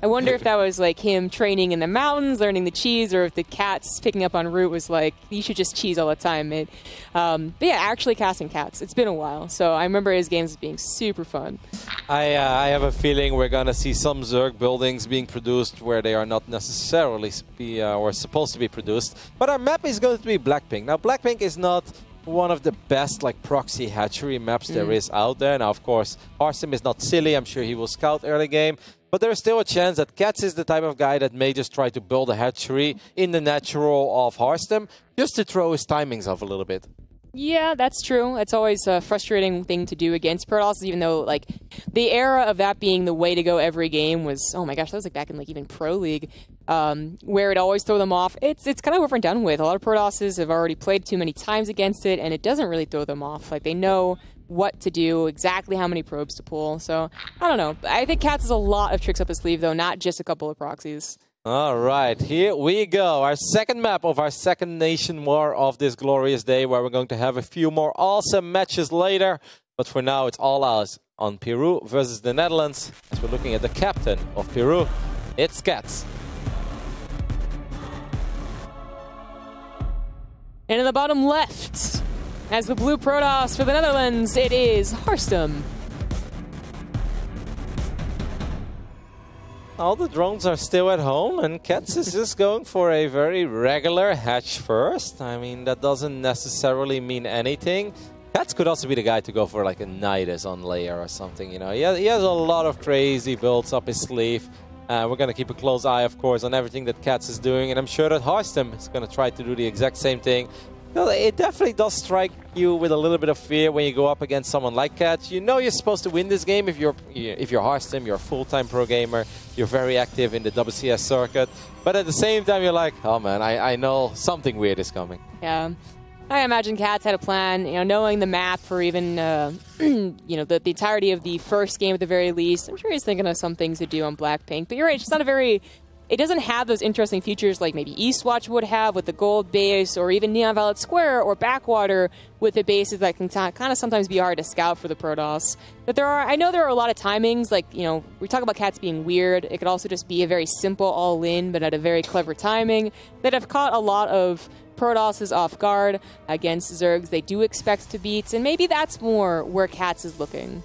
I wonder if that was like him training in the mountains, learning the cheese, or if the Cats picking up on Root was like, you should just cheese all the time, mate. But yeah, actually casting Cats. It's been a while. So I remember his games as being super fun. I have a feeling we're going to see some Zerg buildings being produced where they are not necessarily or supposed to be produced. But our map is going to be Blackpink. Now, Blackpink is not one of the best like proxy hatchery maps there is out there. Now, of course, Harsum is not silly. I'm sure he will scout early game. But there's still a chance that Cats is the type of guy that may just try to build a hatchery in the natural of Harsum just to throw his timings off a little bit. Yeah, that's true. It's always a frustrating thing to do against Protoss, even though, like, the era of that being the way to go every game was, oh my gosh, that was like back in, like, even Pro League, where it always throw them off. It's kind of over and done with. A lot of Protosses have already played too many times against it, and it doesn't really throw them off. Like, they know what to do, exactly how many probes to pull. So, I don't know. I think Cats has a lot of tricks up his sleeve, though, not just a couple of proxies. All right, here we go. Our second map of our second Nation War of this glorious day, where we're going to have a few more awesome matches later. But for now, it's all eyes on Peru versus the Netherlands, as we're looking at the captain of Peru. It's Cats. And in the bottom left, as the blue Protoss for the Netherlands, it is Harsum. All the drones are still at home, and Cats is just going for a very regular hatch first. I mean, that doesn't necessarily mean anything. Cats Cats could also be the guy to go for like a Nidus on layer or something, you know. He has a lot of crazy builds up his sleeve. We're going to keep a close eye, of course, on everything that Cats is doing, and I'm sure that Harstem is going to try to do the exact same thing. It definitely does strike you with a little bit of fear when you go up against someone like Cats. You know you're supposed to win this game if you're Harstem, you're a full-time pro gamer, you're very active in the WCS circuit. But at the same time, you're like, oh man, I know something weird is coming. Yeah. I imagine Cats had a plan, you know, knowing the map for even, you know, the entirety of the first game at the very least. I'm sure he's thinking of some things to do on Blackpink. But you're right, it's not a very... It doesn't have those interesting features like maybe Eastwatch would have with the gold base, or even Neon Violet Square or Backwater with the bases that can kind of sometimes be hard to scout for the Protoss. But I know there are a lot of timings, like, you know, we talk about Cats being weird. It could also just be a very simple all-in, but at a very clever timing that have caught a lot of Protosses off guard against Zergs they do expect to beat, and maybe that's more where Cats is looking.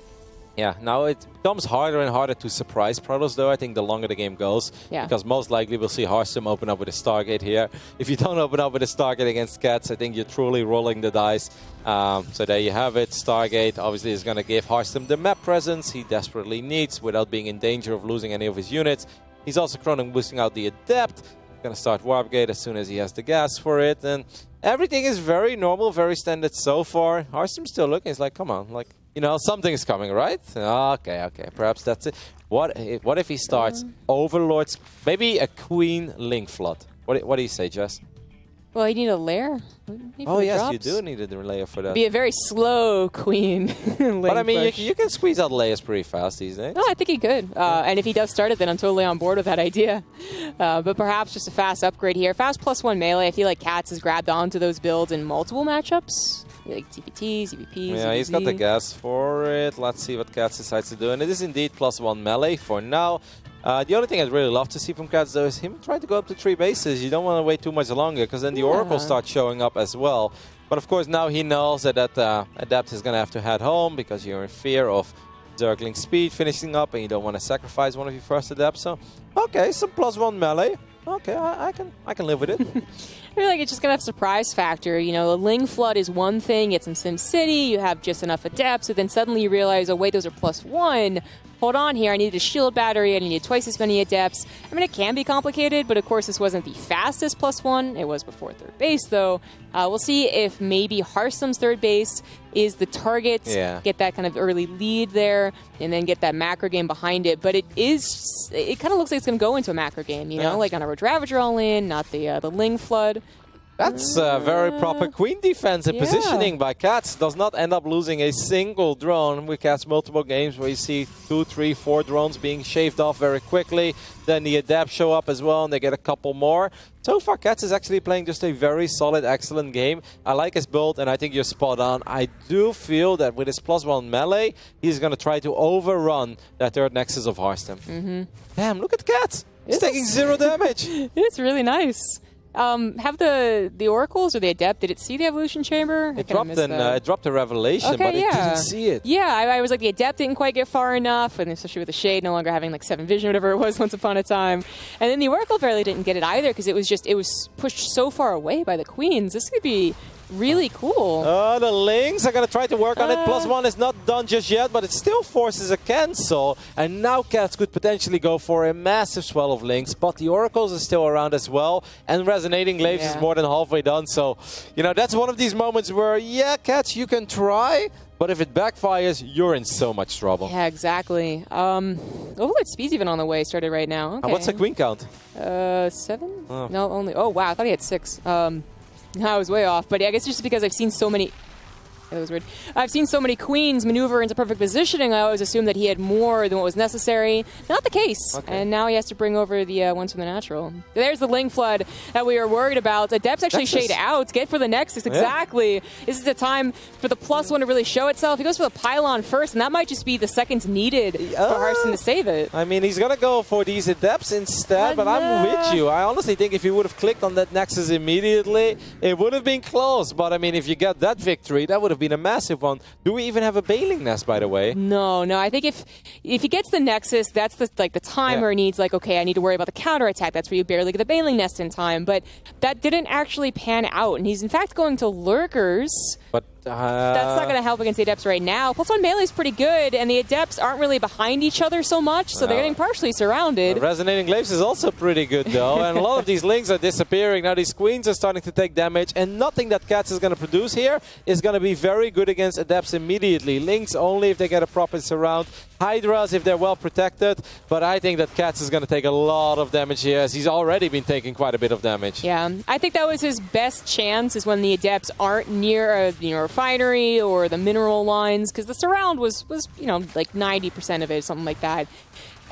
Yeah, now it becomes harder and harder to surprise Protoss, though, I think the longer the game goes. Yeah. Because most likely we'll see Harstem open up with a Stargate here. If you don't open up with a Stargate against Cats, I think you're truly rolling the dice. So there you have it. Stargate obviously is going to give Harstem the map presence he desperately needs without being in danger of losing any of his units. He's also chrono boosting out the Adept. Going to start Warp Gate as soon as he has the gas for it. And everything is very normal, very standard so far. Harstem's still looking. He's like, come on, like... You know, something is coming, right? Okay. Perhaps that's it. What if he starts Overlords? Maybe a Queen Link Flood. What do you say, Jess? Well, you need a lair. Oh, yes, you do need a layer for that. Be a very slow Queen. But I mean, you can squeeze out layers pretty fast these days. No, I think he could. And if he does start it, then I'm totally on board with that idea. But perhaps just a fast upgrade here. Fast +1 melee. I feel like Cats has grabbed onto those builds in multiple matchups. Like TPTs, EVPs. Yeah, he's got the gas for it. Let's see what Cats decides to do. And it is indeed +1 melee for now. The only thing I'd really love to see from Cats, though, is him trying to go up to 3 bases. You don't want to wait too much longer, because then the Oracle starts showing up as well. But of course, now he knows that Adept is going to have to head home, because you're in fear of Zergling speed finishing up, and you don't want to sacrifice one of your first Adepts. So, okay, some +1 melee. Okay, I can live with it. I feel like it's just going to have surprise factor. You know, a Ling Flood is one thing. It's in SimCity. You have just enough Adepts. So then suddenly you realize, oh, wait, those are +1. Hold on here. I needed a shield battery. I needed twice as many Adepts. I mean, it can be complicated, but of course this wasn't the fastest +1. It was before 3rd base, though. We'll see if maybe Harstem's 3rd base is the target. Yeah. Get that kind of early lead there, and then get that macro game behind it. But it kind of looks like it's going to go into a macro game, you know, like on a Roach Ravager all in, not the Ling Flood. That's very proper Queen defense and positioning by Cats. Does not end up losing a single drone. We Cats multiple games where you see 2, 3, 4 drones being shaved off very quickly. Then the Adepts show up as well, and they get a couple more. So far, Cats is actually playing just a very solid, excellent game. I like his build, and I think you're spot on. I do feel that with his +1 melee, he's going to try to overrun that 3rd Nexus of Harstem. Damn, look at Cats. He's taking 0 damage. It's really nice. Have the Oracles or the Adept, did it see the Evolution Chamber? It dropped a Revelation, but it didn't see it. Yeah, I was like, the Adept didn't quite get far enough, and especially with the Shade no longer having like 7 vision, whatever it was once upon a time. And then the Oracle barely didn't get it either, because it was pushed so far away by the Queens. This could be really cool. The Lings are going to try to work on it. +1 is not done just yet, but it still forces a cancel. And now Cats could potentially go for a massive swell of Lings, but the Oracles are still around as well. And Resonating Glaives is more than halfway done. So, you know, that's one of these moments where, yeah, Cats, you can try, but if it backfires, you're in so much trouble. Yeah, exactly. Overlord Speed's even on the way, started right now. Okay. What's the Queen count? 7? Oh. No, only... Oh, wow, I thought he had 6. I was way off, but I guess just because I've seen so many... That was weird. I've seen so many Queens maneuver into perfect positioning, I always assumed that he had more than what was necessary. Not the case. Okay. And now he has to bring over the ones from the natural. There's the Ling Flood that we were worried about. Adepts actually shade out. Get for the Nexus, exactly. This is the time for the +1 to really show itself. He goes for the Pylon first, and that might just be the seconds needed for Harstem to save it. I mean, he's going to go for these Adepts instead, but I'm with you. I honestly think if he would have clicked on that Nexus immediately, it would have been close. But I mean, if you get that victory, that would have been a massive one. Do we even have a Bailing Nest, by the way? No. I think if he gets the Nexus, that's the time where he needs, like, okay, I need to worry about the counterattack. That's where you barely get the Bailing Nest in time. But that didn't actually pan out, and he's in fact going to Lurkers. But That's not going to help against the Adepts right now. +1 melee is pretty good, and the Adepts aren't really behind each other so much, so they're getting partially surrounded. Resonating Glaives is also pretty good, though, and a lot of these Lings are disappearing. Now these Queens are starting to take damage, and nothing that Cats is going to produce here is going to be very good against Adepts immediately. Lings only if they get a proper surround. Hydras if they're well protected, but I think that Cats is going to take a lot of damage here, as he's already been taking quite a bit of damage. Yeah, I think that was his best chance, is when the Adepts aren't near a refinery or the mineral lines, because the surround was like 90% of it, something like that.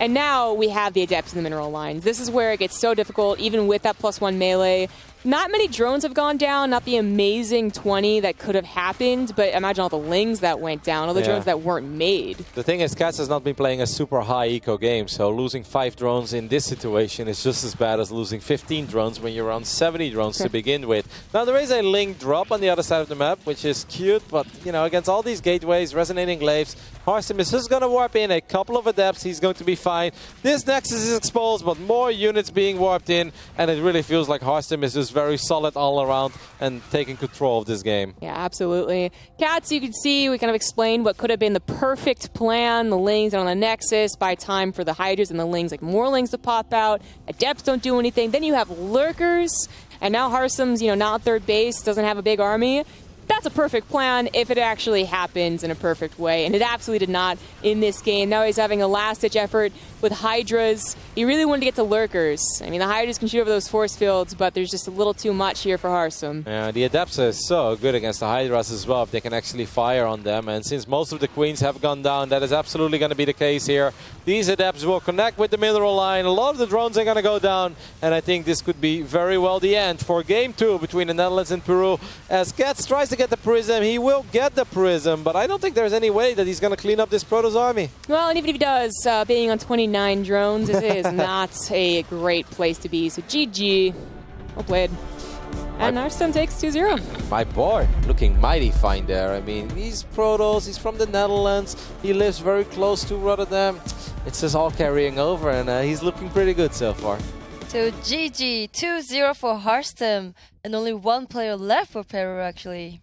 And now we have the Adepts in the mineral lines. This is where it gets so difficult, even with that +1 melee. Not many drones have gone down, not the amazing 20 that could have happened, but imagine all the Lings that went down, all the drones that weren't made. The thing is, Cats has not been playing a super high eco game, so losing 5 drones in this situation is just as bad as losing 15 drones when you're on 70 drones to begin with. Now there is a Ling drop on the other side of the map, which is cute, but against all these gateways, Resonating Glaives, Harstem is just going to warp in a couple of Adepts, he's going to be fine. This Nexus is exposed, but more units being warped in, and it really feels like Harstem is just very solid all around and taking control of this game. Yeah, absolutely. Cats, you can see, we kind of explained what could have been the perfect plan. The Lings on the Nexus, buy time for the Hydras and the Lings, like more Lings to pop out. Adepts don't do anything. Then you have Lurkers, and now Harstem's, not third base, doesn't have a big army. That's a perfect plan if it actually happens in a perfect way, and it absolutely did not in this game. Now he's having a last-ditch effort with Hydras. He really wanted to get to Lurkers. I mean, the Hydras can shoot over those force fields, but there's just a little too much here for Harstem. Yeah, the Adepts are so good against the Hydras as well, if they can actually fire on them. And since most of the Queens have gone down, that is absolutely going to be the case here. These Adepts will connect with the mineral line. A lot of the drones are going to go down, and I think this could be very well the end for Game 2 between the Netherlands and Peru. As Cats tries to get the Prism, he will get the Prism, but I don't think there's any way that he's going to clean up this Protoss army. Well, and even if he does, being on 29 drones is not a great place to be. So GG. Well played. And Harstem takes 2-0. My boy, looking mighty fine there. I mean, he's Protoss, he's from the Netherlands, he lives very close to Rotterdam. It's just all carrying over, and he's looking pretty good so far. So GG, 2-0 for Harstem, and only one player left for Peru, actually.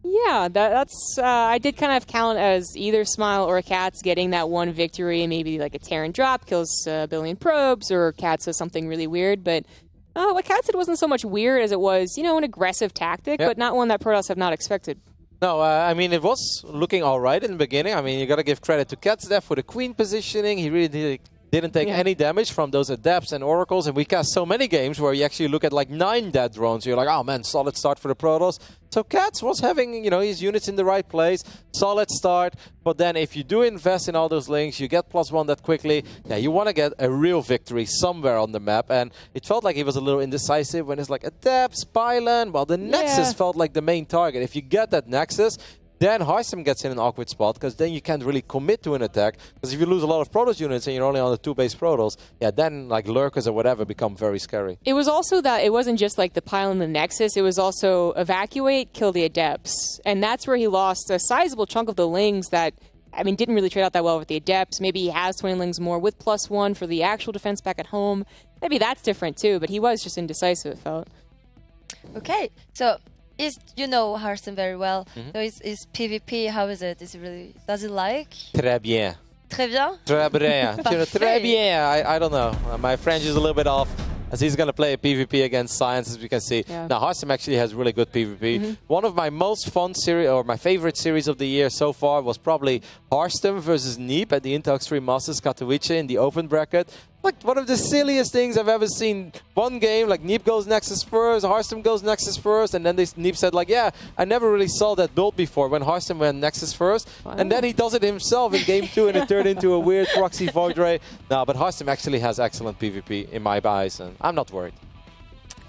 Yeah, that's I did kind of count as either Smile or Cats getting that one victory. Maybe like a Terran drop kills a billion probes, or Cats does something really weird. But what Cats did wasn't so much weird as it was, an aggressive tactic, but not one that Protoss have not expected. No, I mean, it was looking all right in the beginning. I mean, you got to give credit to Cats there for the Queen positioning. He really didn't take any damage from those Adepts and Oracles, and we cast so many games where you actually look at like 9 dead drones. You're like, oh man, solid start for the Protoss. So Cats was having, his units in the right place, solid start. But then if you do invest in all those Lings, you get +1 that quickly. Yeah, you want to get a real victory somewhere on the map. And it felt like he was a little indecisive when it's like Adepts, Pylon. Well, the Nexus felt like the main target. If you get that Nexus, then Harstem gets in an awkward spot, because then you can't really commit to an attack. Because if you lose a lot of Protoss units and you're only on the 2-base Protoss, yeah, then like Lurkers or whatever become very scary. It was also that it wasn't just like the Pylon and the Nexus, it was also evacuate, kill the Adepts. And that's where he lost a sizable chunk of the Lings that, I mean, didn't really trade out that well with the Adepts. Maybe he has 20 Lings more with +1 for the actual defense back at home. Maybe that's different too, but he was just indecisive, it felt. Okay, so you know Harstem very well. So is PvP, how is it? Is it really, does it like? Très bien. Très bien? Très bien. Très bien. I don't know. My French is a little bit off, as he's going to play a PvP against Science, as we can see. Yeah. Now, Harstem actually has really good PvP. One of my most fun series, or my favorite series of the year so far, was probably Harstem versus Neep at the Intel Extreme Masters Katowice in the open bracket. Like one of the silliest things I've ever seen. One game, like Neep goes Nexus first, Harstem goes Nexus first, and then Neep said like, yeah, I never really saw that build before when Harstem went Nexus first. Wow. And then he does it himself in game 2, and it turned into a weird proxy Void Ray. No, but Harstem actually has excellent PvP in my eyes, and I'm not worried.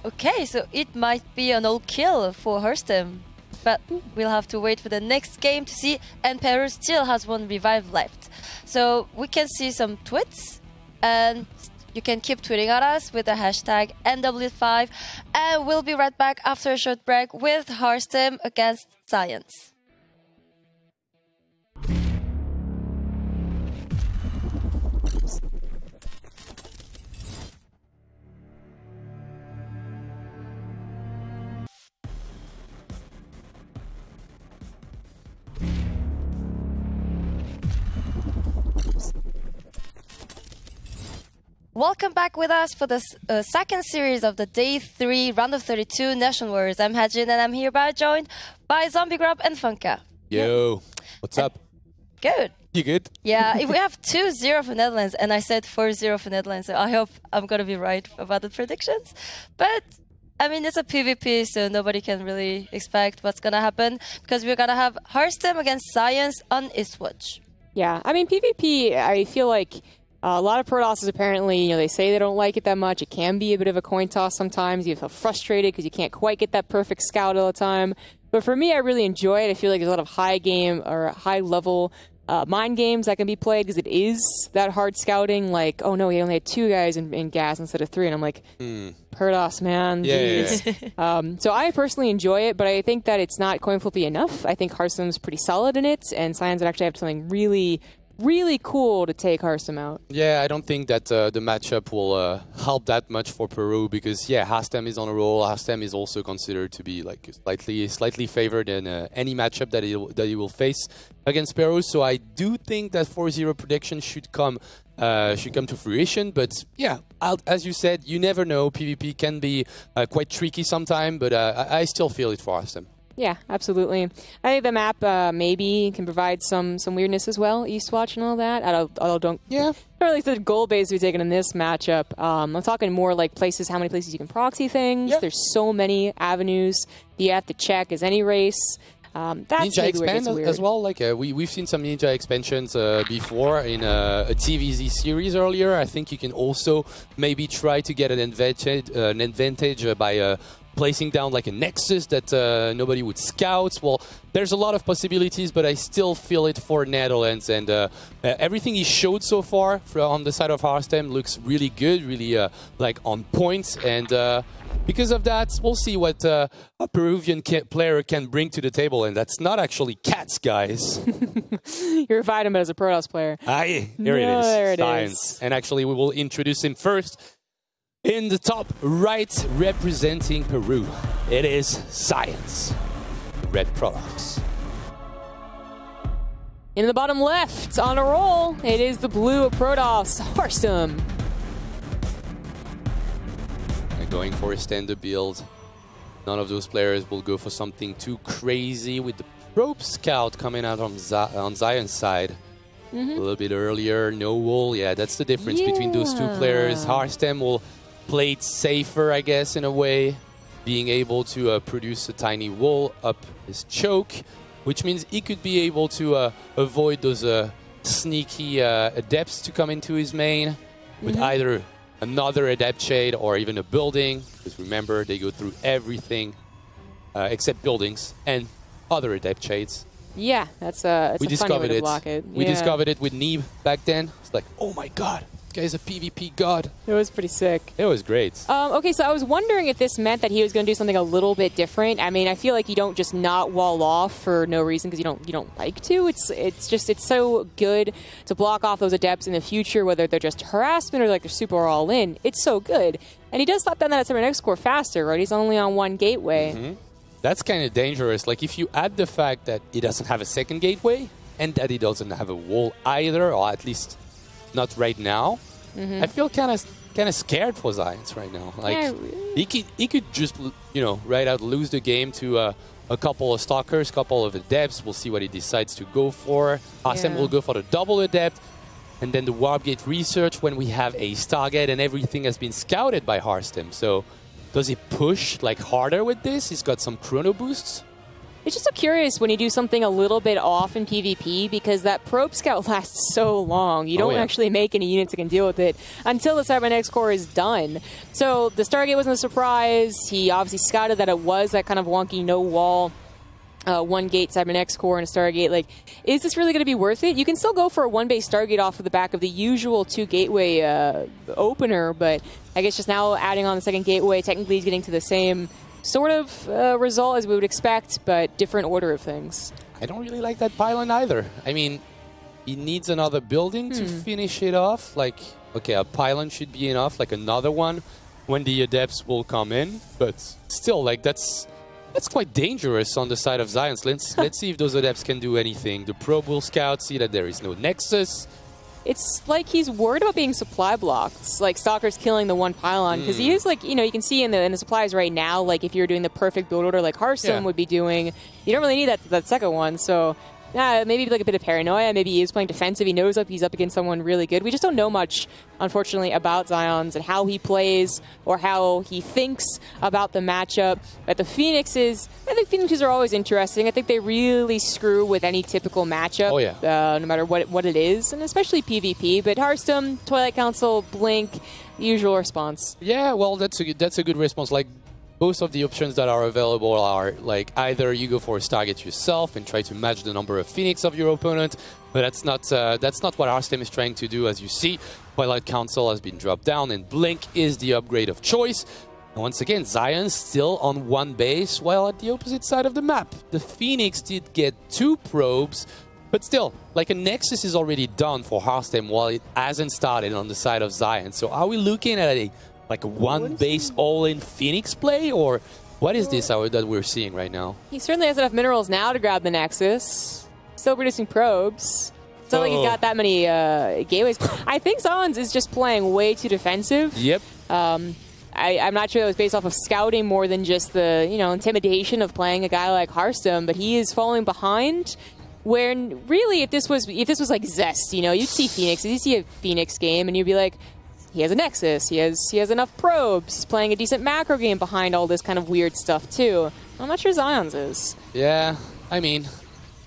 Okay, so it might be an all kill for Harstem. But we'll have to wait for the next game to see, and Peru still has one revive left. So we can see some tweets. And you can keep tweeting at us with the hashtag NW5. And we'll be right back after a short break with Harstem against Science. welcome back with us for the second series of the Day 3 Round of 32 NationWars. I'm Hajin and I'm hereby joined by Zombie Grub and Funka. Yo, what's up? Good. You good? Yeah, if we have 2-0 for Netherlands, and I said 4-0 for Netherlands, so I hope I'm going to be right about the predictions. But, I mean, it's a PvP, so nobody can really expect what's going to happen, because we're going to have Hearthstone against Science on Eastwatch. Yeah, I mean, PvP, I feel like a lot of Protosses apparently, they say they don't like it that much. It can be a bit of a coin toss sometimes. You feel frustrated because you can't quite get that perfect scout all the time. But for me, I really enjoy it. I feel like there's a lot of high game or high level mind games that can be played because it is that hard scouting. Like, oh no, he only had 2 guys in gas instead of 3. And I'm like, Protoss, man. Yeah. So I personally enjoy it, but I think that it's not coin flippy enough. I think Hearthstone's pretty solid in it, and Science would actually have something really cool to take Hearthstone out. Yeah, I don't think that the matchup will help that much for Peru because, yeah, Hearthstone is on a roll. Hearthstone is also considered to be like slightly favored in any matchup that he will face against Peru. So I do think that 4-0 prediction should come to fruition. But yeah, as you said, you never know. PvP can be quite tricky sometimes, but I still feel it for Hearthstone. Yeah, absolutely. I think the map maybe can provide some weirdness as well, Eastwatch and all that. I don't really think the goal base to be taken in this matchup. I'm talking more like places, how many places you can proxy things. There's so many avenues you have to check as any race. That's Ninja expand as well. Like we've seen some Ninja expansions before in a TVZ series earlier. I think you can also maybe try to get an advantage by placing down like a Nexus that nobody would scout. Well, there's a lot of possibilities, but I still feel it for Netherlands. And everything he showed so far on the side of Hearthstone looks really good, really like on point. And because of that, we'll see what a Peruvian player can bring to the table. And that's not actually cats, guys. You're fighting him as a Protoss player. Aye, here it is. There it Science. is. And actually, we will introduce him first. In the top right, representing Peru, it is Science, Red Protoss. In the bottom left, on a roll, it is the blue Protoss, Hearthstone. Going for a standard build. None of those players will go for something too crazy with the Probe Scout coming out on Zion's side. A little bit earlier, no wall. Yeah, that's the difference between those two players. Hearthstone will play it safer, I guess, in a way, being able to produce a tiny wall up his choke, which means he could be able to avoid those sneaky adepts to come into his main with either another adept shade or even a building, because remember, they go through everything except buildings and other adept shades. Yeah, that's a funny way to block it. We discovered it with Neeb back then. It's like, oh my god, this guy's a PvP god. It was pretty sick. It was great. Okay, so I was wondering if this meant that he was going to do something a little bit different. I mean, I feel like you don't just not wall off for no reason because you don't like to. It's so good to block off those adepts in the future, whether they're just harassment or like they're super all in. It's so good, and he does slap down that Cybernetic core faster, right? He's only on 1 gateway. That's kind of dangerous. Like, if you add the fact that he doesn't have a second gateway and that he doesn't have a wall either, or at least not right now, I feel kind of scared for Science right now. Like, he could just, right out lose the game to a couple of Stalkers, couple of Adepts. We'll see what he decides to go for. Hearthstone will go for the double Adept, and then the Warp Gate research when we have a Stargate and everything has been scouted by Hearthstone. So does he push like harder with this? He's got some chrono boosts. It's just so curious when you do something a little bit off in PvP because that Probe Scout lasts so long. You don't actually make any units that can deal with it until the Cybernetic core is done. So the Stargate wasn't a surprise. He obviously scouted that it was that kind of wonky no wall. 1 gate Cybernetic core and a Stargate. Like, is this really going to be worth it? You can still go for a 1-base Stargate off of the back of the usual 2 gateway opener, but I guess just now adding on the second gateway, technically he's getting to the same sort of result as we would expect, but different order of things. I don't really like that pylon either. I mean, he needs another building to finish it off. Like, okay, a pylon should be enough, like another one when the Adepts will come in, but still, like, that's quite dangerous on the side of Zions. Let's see if those Adepts can do anything. The Probe will scout, see that there is no Nexus. it's like he's worried about being supply blocked, like Stalker's killing the one pylon, because he is like, you know, you can see in the supplies right now, like if you're doing the perfect build order like Hearthstone would be doing, you don't really need that second one. So maybe like a bit of paranoia. Maybe he is playing defensive. He knows he's up against someone really good. We just don't know much, unfortunately, about Zion's and how he plays or how he thinks about the matchup. But the Phoenixes, I think Phoenixes are always interesting. I think they really screw with any typical matchup, no matter what it is, and especially PvP. But Hearthstone, Twilight Council, Blink, usual response. Yeah, well, that's a good response. Like, most of the options that are available are like either you go for a target yourself and try to match the number of Phoenix of your opponent, but that's not what Hearthstone is trying to do. As you see, Twilight Council has been dropped down and Blink is the upgrade of choice. And once again, Zion's still on one base while at the opposite side of the map. The Phoenix did get 2 probes, but still, like a Nexus is already done for Hearthstone while it hasn't started on the side of Zion. So are we looking at a one base all-in Phoenix play, or what is this that we're seeing right now? He certainly has enough minerals now to grab the Nexus. Still producing probes. It's not like he's got that many gateways. I think Zion's is just playing way too defensive. Yep. I'm not sure that was based off of scouting more than just the intimidation of playing a guy like Hearthstone, but he is falling behind. Where really, if this was like Zest, you'd see Phoenix, you'd see a Phoenix game, and you'd be like, he has a Nexus, he has enough probes, he's playing a decent macro game behind all this kind of weird stuff too. I'm not sure Zion's is. Yeah, I mean,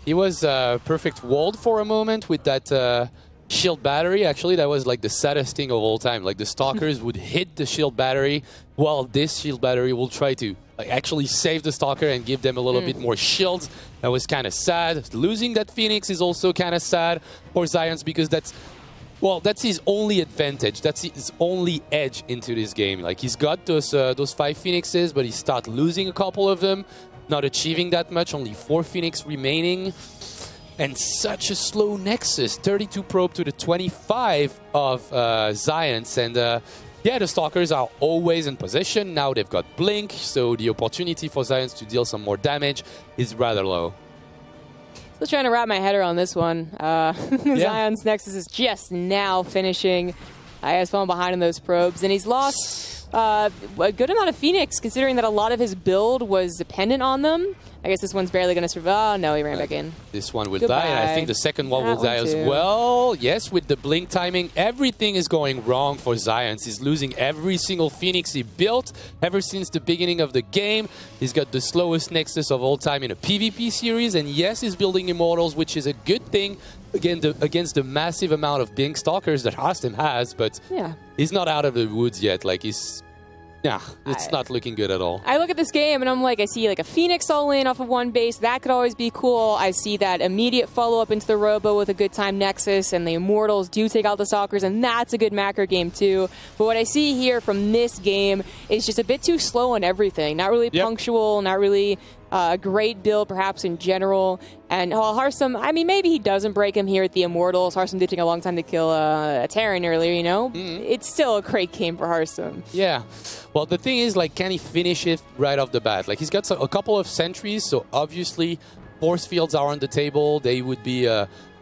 he was perfect walled for a moment with that shield battery. Actually, that was like the saddest thing of all time. Like the Stalkers would hit the shield battery, while this shield battery will try to actually save the Stalker and give them a little bit more shields. That was kind of sad. Losing that Phoenix is also kind of sad for Zion's, because that's his only advantage. That's his only edge into this game. Like, he's got those 5 Phoenixes, but he starts losing a couple of them, not achieving that much, only 4 Phoenix remaining. And such a slow Nexus, 32 probe to the 25 of Zion's. And yeah, the Stalkers are always in position. Now they've got Blink, so the opportunity for Zion's to deal some more damage is rather low. Still trying to wrap my head around this one. Zion's Nexus is just now finishing. He has fallen behind in those probes, and he's lost a good amount of Phoenix, considering that a lot of his build was dependent on them. I guess this one's barely going to survive. Oh, no, he ran back in. This one will die, and I think the second one will die as well. Yes, with the Blink timing, everything is going wrong for Zion's. He's losing every single Phoenix he built ever since the beginning of the game. He's got the slowest Nexus of all time in a PvP series, and yes, he's building Immortals, which is a good thing against the massive amount of Blink Stalkers that Hearthstone has, but he's not out of the woods yet. Like, it's not looking good at all. I look at this game and I'm like, I see like a Phoenix all in off of one base. That could always be cool. I see that immediate follow-up into the Robo with a good time Nexus, and the Immortals do take out the Stalkers, and that's a good macro game too. But what I see here from this game is just a bit too slow on everything. Not really punctual, not really a great build, perhaps, in general. And Hearthstone, I mean, maybe he doesn't break him here at the Immortals. Hearthstone did take a long time to kill a Terran earlier, It's still a great game for Hearthstone. Yeah. Well, the thing is, like, can he finish it right off the bat? Like, he's got a couple of sentries, so obviously force fields are on the table. They would be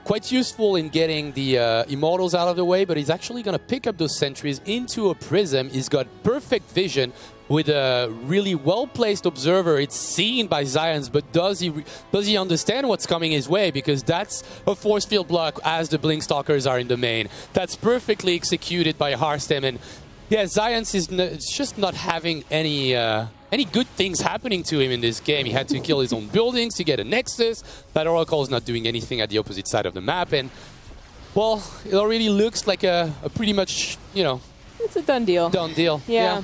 quite useful in getting the Immortals out of the way, but he's actually going to pick up those sentries into a Prism. He's got perfect vision with a really well-placed observer. It's seen by Zion's, but does he understand what's coming his way? Because that's a force field block as the Blink Stalkers are in the main. That's perfectly executed by Hearthstone, and yeah, Zion's is just not having any good things happening to him in this game. He had to kill his own buildings to get a Nexus. That Oracle is not doing anything at the opposite side of the map, and well, it already looks like a pretty much, it's a done deal. Done deal. Yeah.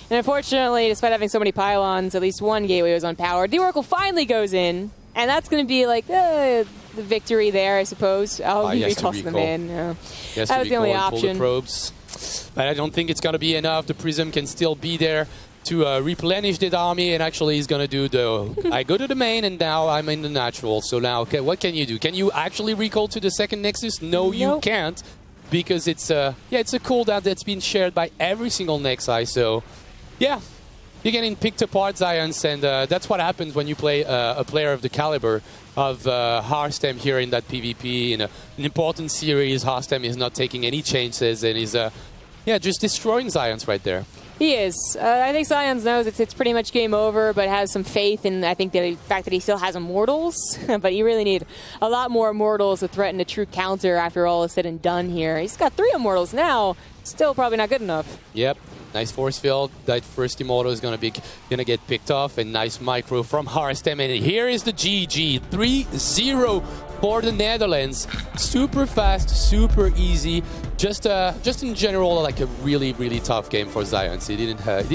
And unfortunately, despite having so many pylons, at least one gateway was unpowered. The Oracle finally goes in, and that's going to be like the victory there, I suppose. Oh, he recalls them in. That was the only option. The probes. But I don't think it's going to be enough. The Prism can still be there to replenish that army, and actually he's going to do I go to the main, and now I'm in the natural. So now, okay, what can you do? Can you actually recall to the second Nexus? No, you can't, because it's a cooldown that's been shared by every single Nexi. So yeah, you're getting picked apart, Zions, and that's what happens when you play a player of the caliber of Harstem here in that PvP. In an important series, Harstem is not taking any chances and is just destroying Zions right there. He is. I think Zions knows it's pretty much game over, but has some faith in, I think, the fact that he still has Immortals. But you really need a lot more Immortals to threaten a true counter after all is said and done here. He's got 3 Immortals now. Still probably not good enough. Yep. Nice force field. That first Immortal is gonna get picked off, and nice micro from Harstem. And here is the GG 3-0 for the Netherlands. Super fast, super easy. Just in general, like a really, really tough game for Zions. He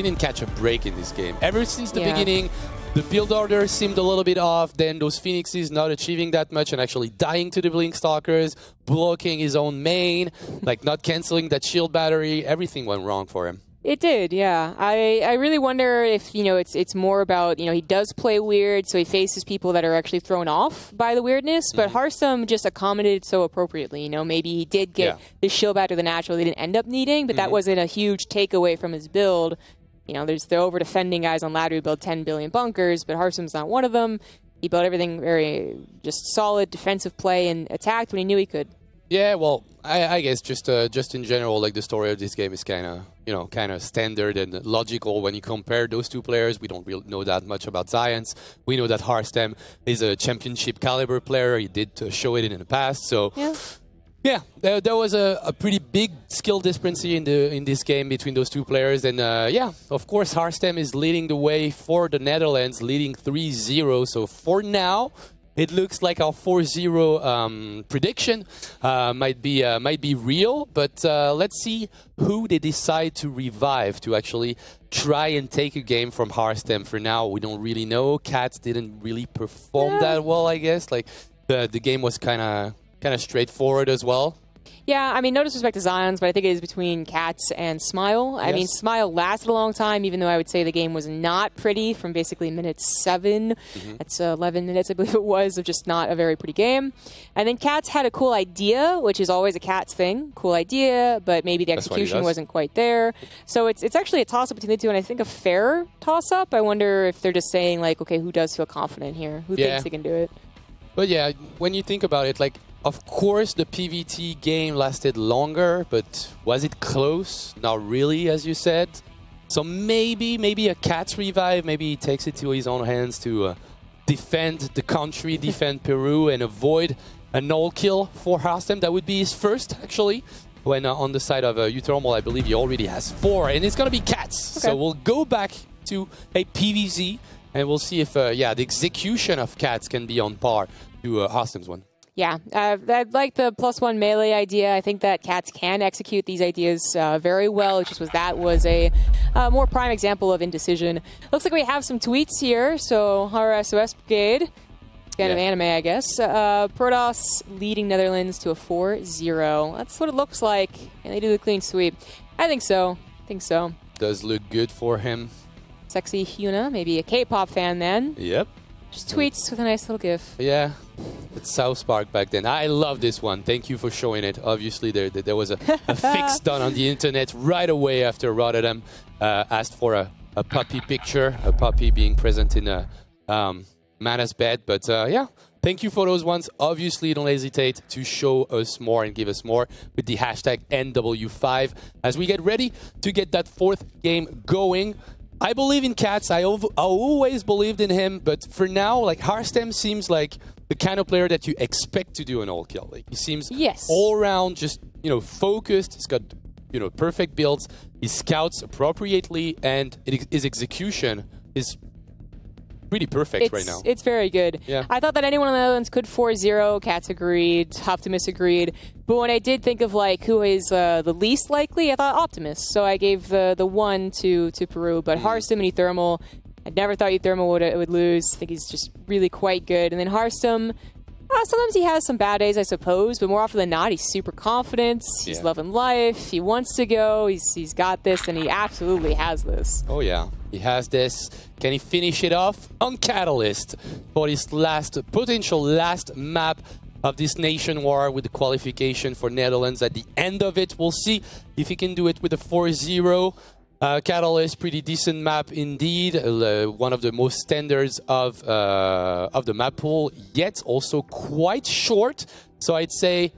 didn't catch a break in this game. Ever since the beginning, the build order seemed a little bit off. Then those Phoenixes not achieving that much and actually dying to the Blink Stalkers, blocking his own main, like not canceling that shield battery. Everything went wrong for him. It did, yeah. I really wonder if, it's more about, he does play weird, so he faces people that are actually thrown off by the weirdness, but Harstem just accommodated so appropriately, maybe he did get the shield back to the natural they didn't end up needing, but that wasn't a huge takeaway from his build. There's the over-defending guys on ladder who build 10 billion bunkers, but Harstem's not one of them. He built everything very just solid defensive play and attacked when he knew he could. Yeah, well, I guess just in general, like the story of this game is kind of standard and logical when you compare those two players. We don't really know that much about Zions. We know that Harstem is a championship caliber player. He did show it in the past. So yeah, there was a pretty big skill discrepancy in this game between those two players. And of course, Harstem is leading the way for the Netherlands, leading 3-0. So for now, it looks like our 4-0 prediction might be real, but let's see who they decide to revive to actually try and take a game from Harstem. For now, we don't really know. Cats didn't really perform that well, I guess. Like the game was kind of straightforward as well. Yeah, I mean, no disrespect to Zions, but I think it is between Cats and Smile. I mean, Smile lasted a long time, even though I would say the game was not pretty from basically minute 7. That's 11 minutes, I believe it was, of just not a very pretty game. And then Cats had a cool idea, which is always a Cats thing. Cool idea, but maybe the execution wasn't quite there. So it's actually a toss-up between the two, and I think a fair toss-up. I wonder if they're just saying, like, okay, who does feel confident here? Who thinks they can do it? But yeah, when you think about it, like, of course, the PvT game lasted longer, but was it close? Not really, as you said. So maybe a Cats revive. Maybe he takes it to his own hands to defend the country, defend Peru, and avoid a null kill for Harstem. That would be his first, actually. When on the side of Uthermal, I believe he already has 4, and it's going to be Cats. Okay. So we'll go back to a PvZ, and we'll see if the execution of Cats can be on par to Harstem's one. Yeah, I like the +1 melee idea. I think that Cats can execute these ideas very well. It just was a more prime example of indecision. Looks like we have some tweets here. So RSOS Brigade, kind of anime, I guess. Protoss leading Netherlands to a 4-0. That's what it looks like. And they do the clean sweep. I think so. Does look good for him. Sexy Hyuna, maybe a K-pop fan then. Yep. Just tweets with a nice little gif. Yeah, it's South Park back then. I love this one. Thank you for showing it. Obviously, there was a fix done on the internet right away after Rotterdam asked for a puppy picture, a puppy being present in Mana's bed. But yeah, thank you for those ones. Obviously, don't hesitate to show us more and give us more with the hashtag NW5 as we get ready to get that 4th game going. I believe in Cats. I always believed in him, but for now, like Harstem seems like the kind of player that you expect to do an all kill. Like he seems all around just focused. He's got perfect builds. He scouts appropriately, and his execution is pretty perfect right now. It's very good. Yeah. I thought that anyone in the Netherlands could 4-0. Cats agreed. Optimus agreed. But when I did think of like who is the least likely, I thought Optimus. So I gave the 1 to Peru. But Harstem and Uthermal, I never thought Uthermal would lose. I think he's just really quite good. And then Harstem, sometimes he has some bad days, I suppose, but more often than not, he's super confident. He's loving life. He wants to go. He's got this, and he absolutely has this. Oh, yeah. He has this. Can he finish it off on Catalyst for his potential last map of this NationWars with the qualification for Netherlands? At the end of it, we'll see if he can do it with a 4-0. Catalyst, pretty decent map indeed. One of the most standards of the map pool, yet also quite short. So I'd say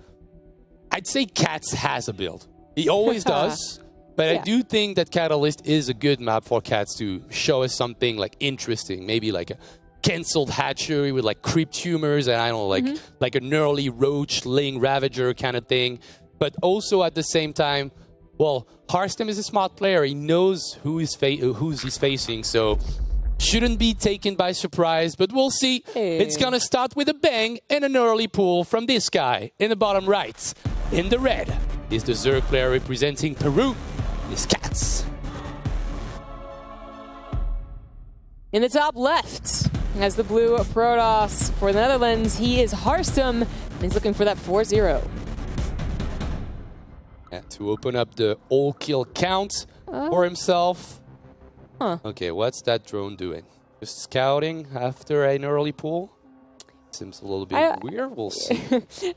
Cats has a build. He always does. But I do think that Catalyst is a good map for Cats to show us something like interesting. Maybe like a cancelled hatchery with like creep tumors and I don't know, like an early roach laying ravager kind of thing. But also at the same time, well, Harstem is a smart player. He knows who's he's facing, so shouldn't be taken by surprise. But we'll see. It's gonna start with a bang and an early pull from this guy in the bottom right. In the red is the Zerg player representing Peru. Is Cats. In the top left, as the blue Protoss for the Netherlands, he is Harstem, and he's looking for that 4-0. To open up the all-kill count for himself. Okay, what's that drone doing? Just scouting after an early pull? Seems a little bit weird. We'll see.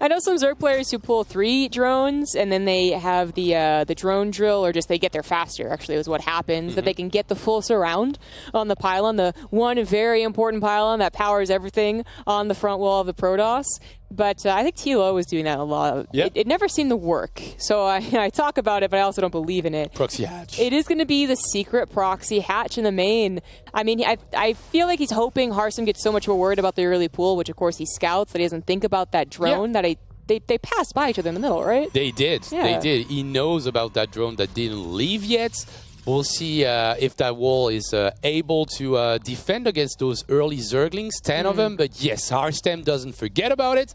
I know some Zerg players who pull 3 drones and then they have the drone drill, or just they get there faster, actually, is what happens, that they can get the full surround on the pylon, the one very important pylon that powers everything on the front wall of the Protoss. But I think TLO was doing that a lot. It never seemed to work. So I talk about it, but I also don't believe in it. Proxy hatch. It is going to be the secret proxy hatch in the main. I mean, I feel like he's hoping Harstem gets so much more worried about the early pool, which of course he scouts, that he doesn't think about that drone that they passed by each other in the middle, right? They did. Yeah. They did. He knows about that drone that didn't leave yet. We'll see if that wall is able to defend against those early Zerglings, 10 of them. But yes, Harstem doesn't forget about it.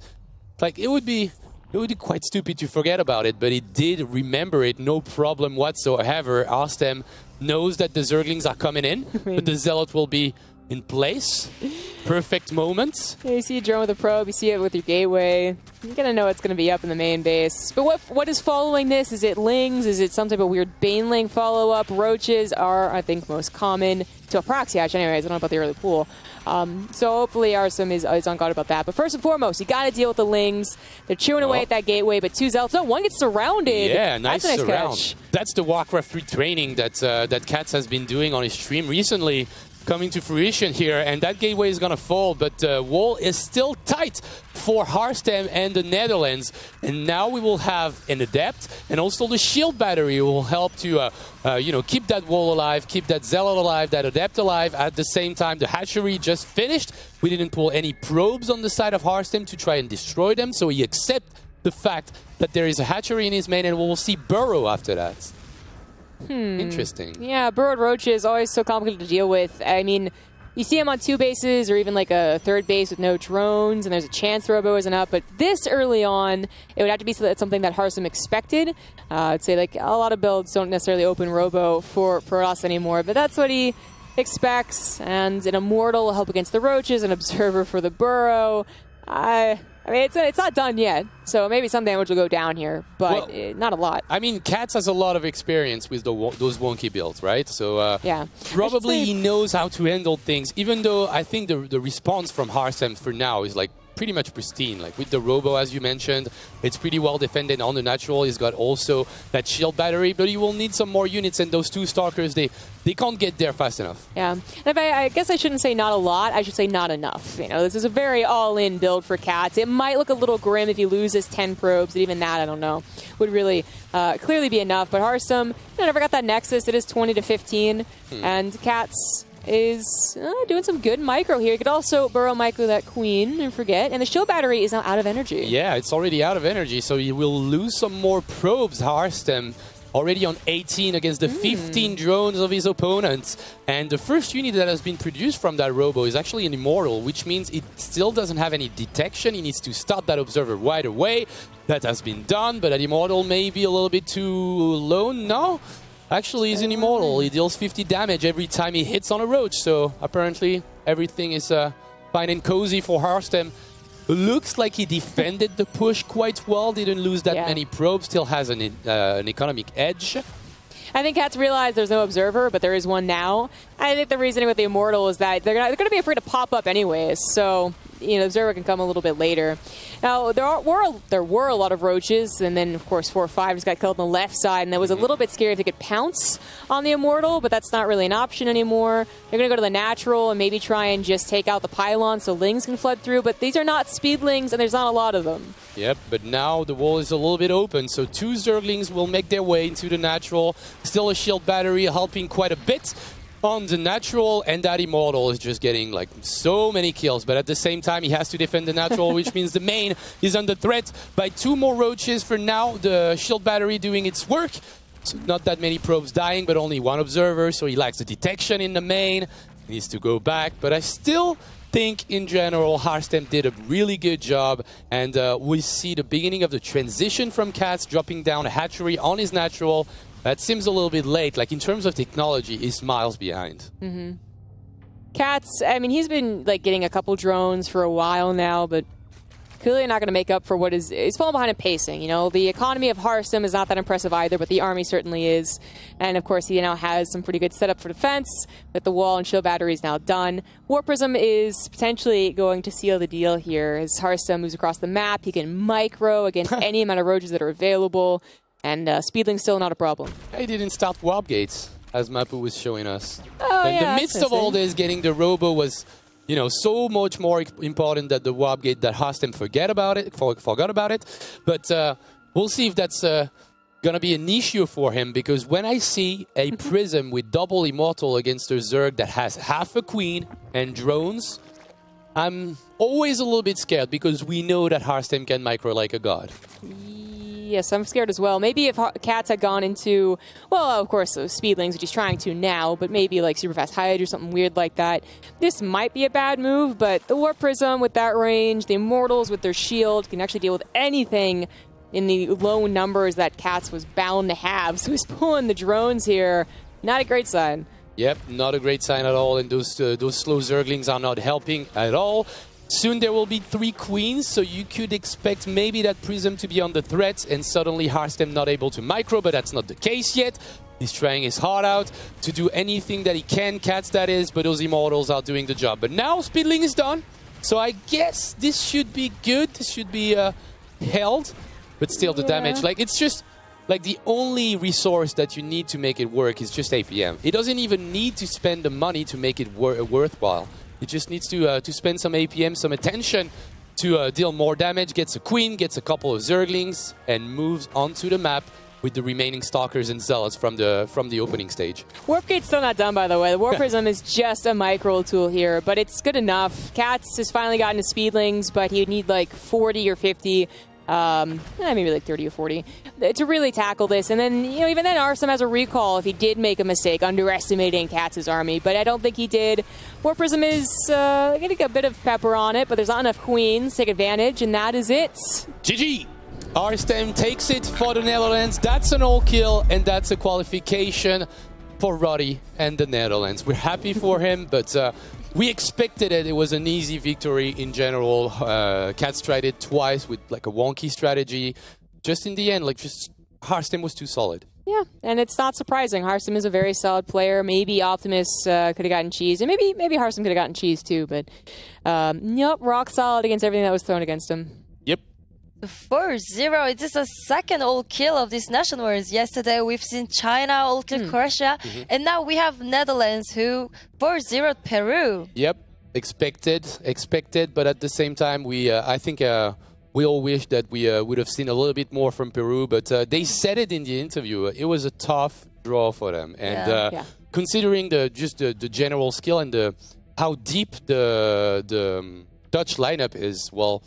Like, it would be quite stupid to forget about it, but he did remember it, no problem whatsoever. Harstem knows that the Zerglings are coming in, but the Zealot will be in place. Perfect moment. Yeah, you see a drone with a probe, you see it with your gateway. You're going to know it's going to be up in the main base. But what is following this? Is it Lings? Is it some type of weird Baneling follow-up? Roaches are, I think, most common to a proxy hatch anyways. I don't know about the early pool. So hopefully Harstem is on guard about that. But first and foremost, you got to deal with the Lings. They're chewing away at that gateway, but 2 Zealots. No, 1 gets surrounded. Yeah, nice That's a nice surround. catch. That's the Warcraft 3 training that Cats has been doing on his stream recently, coming to fruition here, and that gateway is gonna fall, but the wall is still tight for Harstem and the Netherlands. And now we will have an Adept, and also the shield battery will help to keep that wall alive, keep that Zealot alive, that Adept alive. At the same time, the hatchery just finished. We didn't pull any probes on the side of Harstem to try and destroy them, so he accepts the fact that there is a hatchery in his main, and we'll see Burrow after that. Interesting. Yeah, burrowed roaches always so complicated to deal with. I mean, you see them on 2 bases or even like a 3rd base with no drones, and there's a chance Robo isn't up. But this early on, it would have to be something that Harstem expected. I'd say like a lot of builds don't necessarily open Robo for Protoss anymore, but that's what he expects. And an Immortal will help against the roaches, an Observer for the burrow. I mean, it's not done yet, so maybe some damage will go down here, but not a lot. I mean, Cats has a lot of experience with those wonky builds, right? So yeah, probably he knows how to handle things, even though I think the response from Harstem for now is like pretty much pristine. Like with the Robo, as you mentioned, it's pretty well defended on the natural. He's got also that shield battery, but he will need some more units, and those 2 Stalkers, they can't get there fast enough. Yeah, and I guess I shouldn't say not a lot, I should say not enough. You know, this is a very all-in build for Cats. It might look a little grim if he loses 10 probes, and even that, I don't know, would really clearly be enough. But Harstem, never got that Nexus. It is 20 to 15, and Cats is doing some good micro here. You could also burrow micro that queen and forget. And the shield battery is now out of energy. Yeah, it's already out of energy, so you will lose some more probes, Harstem. Already on 18 against the 15 drones of his opponents. And the first unit that has been produced from that Robo is actually an Immortal, which means it still doesn't have any detection. He needs to start that Observer right away. That has been done, but that Immortal may be a little bit too low. No? Actually, he's an Immortal. He deals 50 damage every time he hits on a Roach. So apparently everything is fine and cozy for Harstem. Looks like he defended the push quite well. Didn't lose that many probes. Still has an economic edge. I think Cats realize there's no Observer, but there is one now. I think the reasoning with the Immortal is that they're going to be afraid to pop up anyways. So you know, Zerg can come a little bit later. Now, there were a lot of roaches, and then, of course, 4-5 just got killed on the left side, and that was a little bit scary if they could pounce on the Immortal, but that's not really an option anymore. They're going to go to the natural and maybe try and just take out the pylon so Lings can flood through, but these are not speedlings, and there's not a lot of them. Yep, but now the wall is a little bit open, so 2 Zerglings will make their way into the natural. Still a shield battery helping quite a bit on the natural, and that Immortal is just getting like so many kills, but at the same time he has to defend the natural, which means the main is under threat by 2 more roaches. For now, the shield battery doing its work, so not that many probes dying, but only 1 observer, so he lacks the detection in the main. He needs to go back, but I still think in general Harstem did a really good job, and we see the beginning of the transition from Cats dropping down a hatchery on his natural. That seems a little bit late. Like, in terms of technology, he's miles behind. Cats, I mean, he's been like getting a couple drones for a while now, but clearly not going to make up for what is falling behind in pacing. You know, the economy of Harstem is not that impressive either, but the army certainly is. And of course, he now has some pretty good setup for defense with the wall and shield batteries now done. War Prism is potentially going to seal the deal here. As Harstem moves across the map, he can micro against any amount of roaches that are available. And Speedling's still not a problem. He didn't start warp gates, as Mapu was showing us. Oh, in yeah, the midst of all this, getting the Robo was, you know, so much more important than the warp gate that Harstem forgot about it. But we'll see if that's going to be an issue for him, because when I see a Prism with double Immortal against a Zerg that has half a Queen and drones, I'm always a little bit scared, because we know that Harstem can micro like a god. Yes, I'm scared as well. Maybe if Cats had gone into, well, of course, Speedlings, which he's trying to now, but maybe like super fast Hydra or something weird like that. This might be a bad move, but the Warp Prism with that range, the Immortals with their shield can actually deal with anything in the low numbers that Cats was bound to have. So he's pulling the drones here. Not a great sign. Yep, not a great sign at all, and those slow Zerglings are not helping at all. Soon there will be 3 queens, so you could expect maybe that Prism to be under threat, and suddenly Harstem not able to micro, but that's not the case yet. He's trying his heart out to do anything that he can, Cats that is, but those Immortals are doing the job. But now Speedling is done, so I guess this should be good. This should be held, but still the damage. Like, it's just like the only resource that you need to make it work is just APM. It doesn't even need to spend the money to make it worthwhile. It just needs to spend some APM, some attention to deal more damage, gets a Queen, gets a couple of Zerglings, and moves onto the map with the remaining Stalkers and Zealots from the opening stage. Warp Gate's still not done, by the way. The Warp Prism is just a micro tool here, but it's good enough. Cats has finally gotten to Speedlings, but he'd need like 40 or 50. Maybe like 30 or 40 to really tackle this. And then, you know, even then Harstem has a recall if he did make a mistake underestimating Cats' army, but I don't think he did. War Prism is getting a bit of pepper on it, but there's not enough queens to take advantage, and that is it. GG! Harstem takes it for the Netherlands. That's an all kill, and that's a qualification for Roddy and the Netherlands. We're happy for him, but we expected it. It was an easy victory in general. Cats tried it twice with like a wonky strategy. Just in the end, like, just Harstem was too solid. Yeah, and it's not surprising. Harstem is a very solid player. Maybe Optimus could have gotten cheese, and maybe Harstem could have gotten cheese too. But nope, rock solid against everything that was thrown against him. Yep. 4-0. It is the second all kill of this NationWars. Yesterday we've seen China all kill Croatia, and now we have Netherlands who 4-0 Peru. Yep, expected, but at the same time, I think we all wish that we would have seen a little bit more from Peru, but they said it in the interview. It was a tough draw for them, and considering the general skill and how deep the Dutch lineup is, well.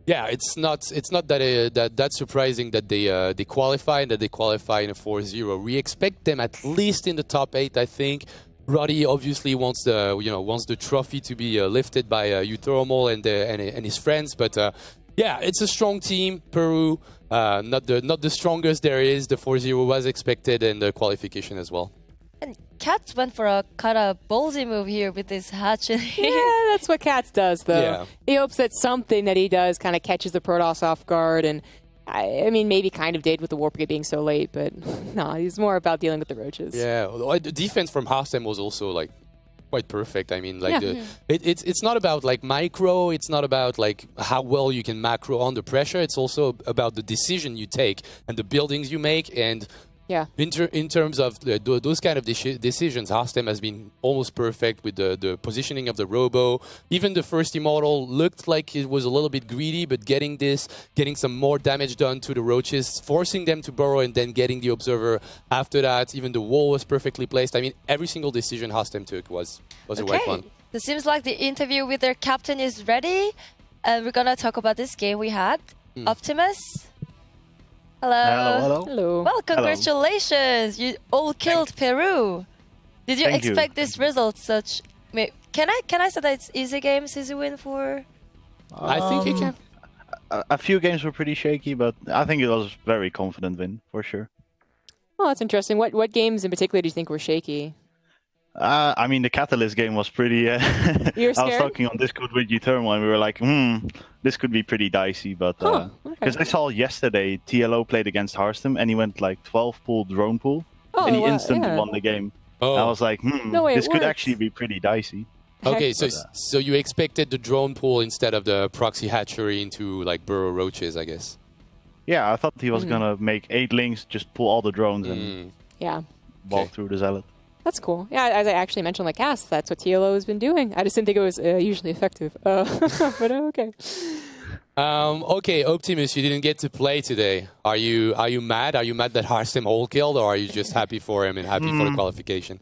Yeah, it's not that surprising that they qualify and that they qualify in a 4-0. We expect them at least in the top 8, I think. Roddy obviously wants the trophy to be lifted by Uthermal and his friends, but yeah, it's a strong team. Peru, not the strongest there is. The 4-0 was expected, and the qualification as well. And Cats went for a kind of ballsy move here with this hatchet. Yeah, that's what Cats does, though. Yeah. He hopes that something that he does kind of catches the Protoss off guard, and I mean, maybe kind of did with the Warp Brigade being so late, but no, he's more about dealing with the roaches. Yeah, the defense from Harstem was also like quite perfect. I mean, like it's not about like micro. It's not about like how well you can macro under pressure. It's also about the decision you take and the buildings you make. And in terms of those kind of decisions, Hastem has been almost perfect with the positioning of the robo. Even the first immortal looked like it was a little bit greedy, but getting some more damage done to the roaches, forcing them to burrow, and then getting the observer after that. Even the wall was perfectly placed. I mean, every single decision Hastem took was a right one. It seems like the interview with their captain is ready, and we're gonna talk about this game we had. Optimus. Hello. Hello. Well, congratulations! You all killed Peru. Did you Thank you. expect this result? Can I say that it's easy game, easy win for? I think you can. A few games were pretty shaky, but I think it was a very confident win for sure. Oh, that's interesting. What games in particular do you think were shaky? I mean, the Catalyst game was pretty... You were I was scared? talking on Discord with you, Thermal, and we were like, this could be pretty dicey, but... Because I saw yesterday, TLO played against Harstem, and he went like 12-pool drone pool, and he instantly won the game. I was like, this could actually be pretty dicey. Okay, so you expected the drone pool instead of the proxy hatchery into like burrow roaches, I guess. Yeah, I thought he was gonna make 8 links, just pull all the drones and walk through the Zealot. That's cool. Yeah, as I actually mentioned, like cast, that's what TLO has been doing. I just didn't think it was usually effective. But okay. Okay, Optimus, you didn't get to play today. Are you mad? Are you mad that Harstem all killed, or are you just happy for him and happy for the qualification?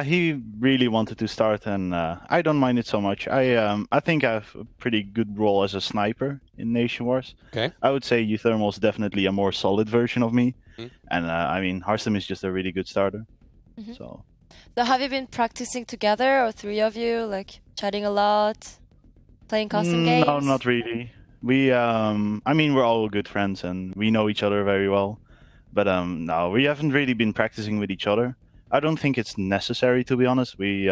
He really wanted to start, and I don't mind it so much. I think I have a pretty good role as a sniper in NationWars. Okay. I would say Euthermal is definitely a more solid version of me, and I mean Harstem is just a really good starter. So have you been practicing together, or 3 of you, like chatting a lot, playing custom games? No, not really. We, I mean, we're all good friends and we know each other very well. But no, we haven't really been practicing with each other. I don't think it's necessary, to be honest. We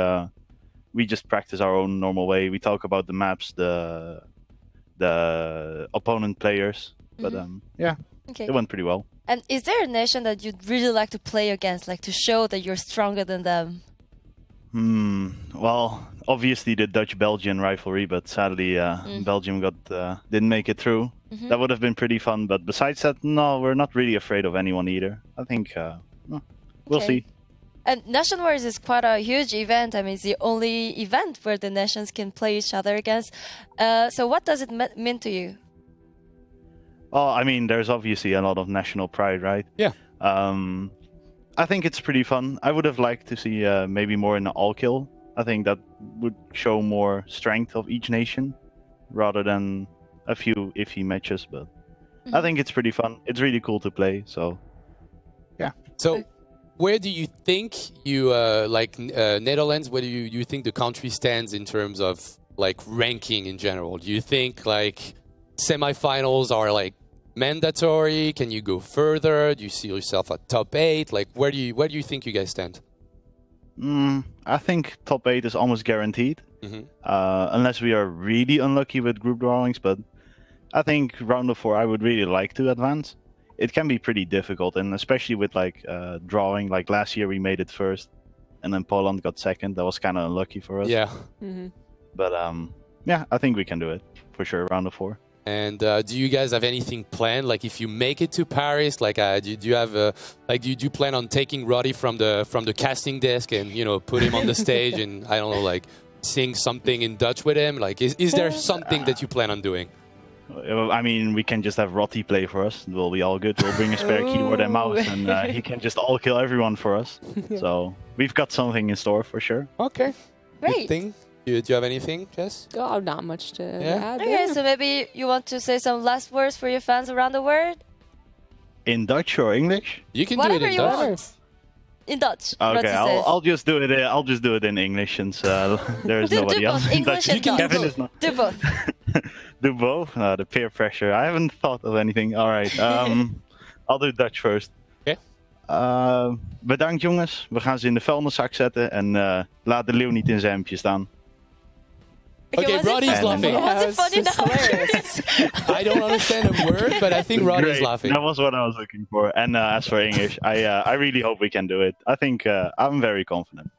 just practice our own normal way. We talk about the maps, the opponent players. But yeah, it went pretty well. And is there a nation that you'd really like to play against, like to show that you're stronger than them? Well, obviously the Dutch-Belgian rivalry, but sadly Belgium didn't make it through. That would have been pretty fun, but besides that, no, we're not really afraid of anyone either. I think we'll see. And NationWars is quite a huge event. I mean, it's the only event where the nations can play each other against. So what does it mean to you? Well, I mean, there's obviously a lot of national pride, right? Yeah. I think it's pretty fun. I would have liked to see maybe more in the all-kill. I think that would show more strength of each nation rather than a few iffy matches. But I think it's pretty fun. It's really cool to play. So, yeah. So, where do you think you Netherlands? Where do you think the country stands in terms of like ranking in general? Do you think like semifinals are like mandatory? Can you go further? Do you see yourself at top 8? Like, where do you think you guys stand? I think top 8 is almost guaranteed, unless we are really unlucky with group drawings. But I think round of 4, I would really like to advance. It can be pretty difficult, and especially with like drawing. Like last year, we made it first, and then Poland got second. That was kind of unlucky for us. Yeah. But yeah, I think we can do it for sure. Round of 4. And do you guys have anything planned? Like, if you make it to Paris, like, do you have do you plan on taking Roddy from the casting desk and put him on the stage and I don't know, like, sing something in Dutch with him? Like, is there something that you plan on doing? I mean, we can just have Roddy play for us. We'll be all good. We'll bring a spare keyboard and mouse, and he can just all kill everyone for us. So we've got something in store for sure. Okay, great. Good thing. Do you have anything, Jess? Oh, not much to add. Okay, so maybe you want to say some last words for your fans around the world? In Dutch or English? You can Whatever do it in you Dutch. want. In Dutch. Okay, I'll just do it. I'll just do it in English since there's nobody do else. both, in English Dutch. and Kevin Dutch. is not. Do both. Do both? The peer pressure. I haven't thought of anything. All right. I'll do Dutch first. Okay. Bedankt jongens. We gaan ze in de vuilniszak zetten en laat de leeuw niet in zijn hemdje staan. Okay, Roddy's laughing. Was it funny now? I don't understand a word, but I think Roddy's Great. laughing. That was what I was looking for. And as for English, I really hope we can do it. I think I'm very confident.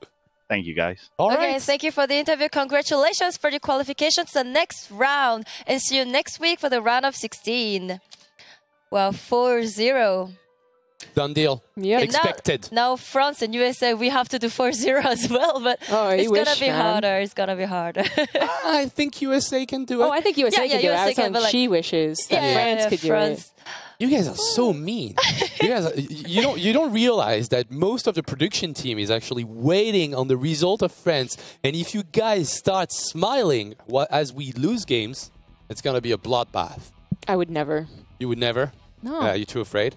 Thank you, guys. All Okay, right. thank you for the interview. Congratulations for the qualifications to the next round. And see you next week for the round of 16. Well, 4-0. Done deal. Yep. Expected. Now France and USA, we have to do 4-0 as well, but it's going to be harder. It's going to be harder. I think USA can do it. Oh, I think USA can do it. I was telling she wishes that France could do it. You guys are so mean. You guys, you don't realize that most of the production team is actually waiting on the result of France. And if you guys start smiling as we lose games, it's gonna be a bloodbath. I would never. You would never? No. You too afraid?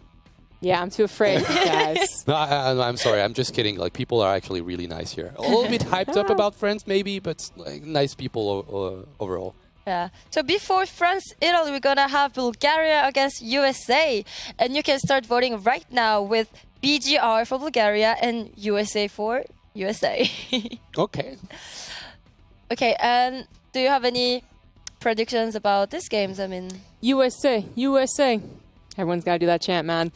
Yeah, I'm too afraid, guys. No, I'm sorry. I'm just kidding. Like, people are actually really nice here. A little bit hyped up about France, maybe, but like, nice people overall. Yeah. So before France, Italy, we're going to have Bulgaria against USA. And you can start voting right now with BGR for Bulgaria and USA for USA. Okay. Okay, and do you have any predictions about these games? I mean, USA, USA. Everyone's got to do that chant, man.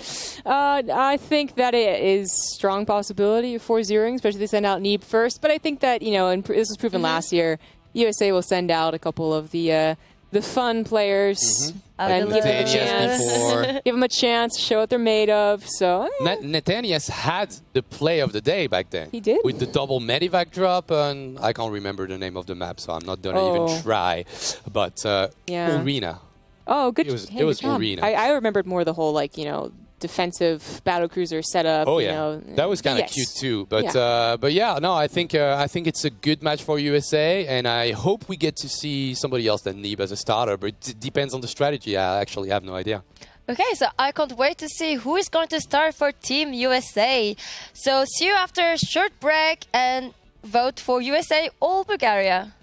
I think that it is strong possibility of 4-0ing, especially if they send out Neeb first. But I think that, you know, and this was proven last year, USA will send out a couple of the fun players and give them a chance. Give them a chance, show what they're made of. So Netanias had the play of the day back then. He did? With the double Medivac drop, and I can't remember the name of the map, so I'm not going to even try. But Arena. Oh, good. It was Arena. I remembered more the whole, like, you know, defensive battlecruiser setup. Oh, you yeah. know. That was kind of cute, too. But yeah, no, I think it's a good match for USA, and I hope we get to see somebody else than Neeb as a starter, but it depends on the strategy. I actually have no idea. okay, so I can't wait to see who is going to start for Team USA. So see you after a short break and vote for USA or Bulgaria.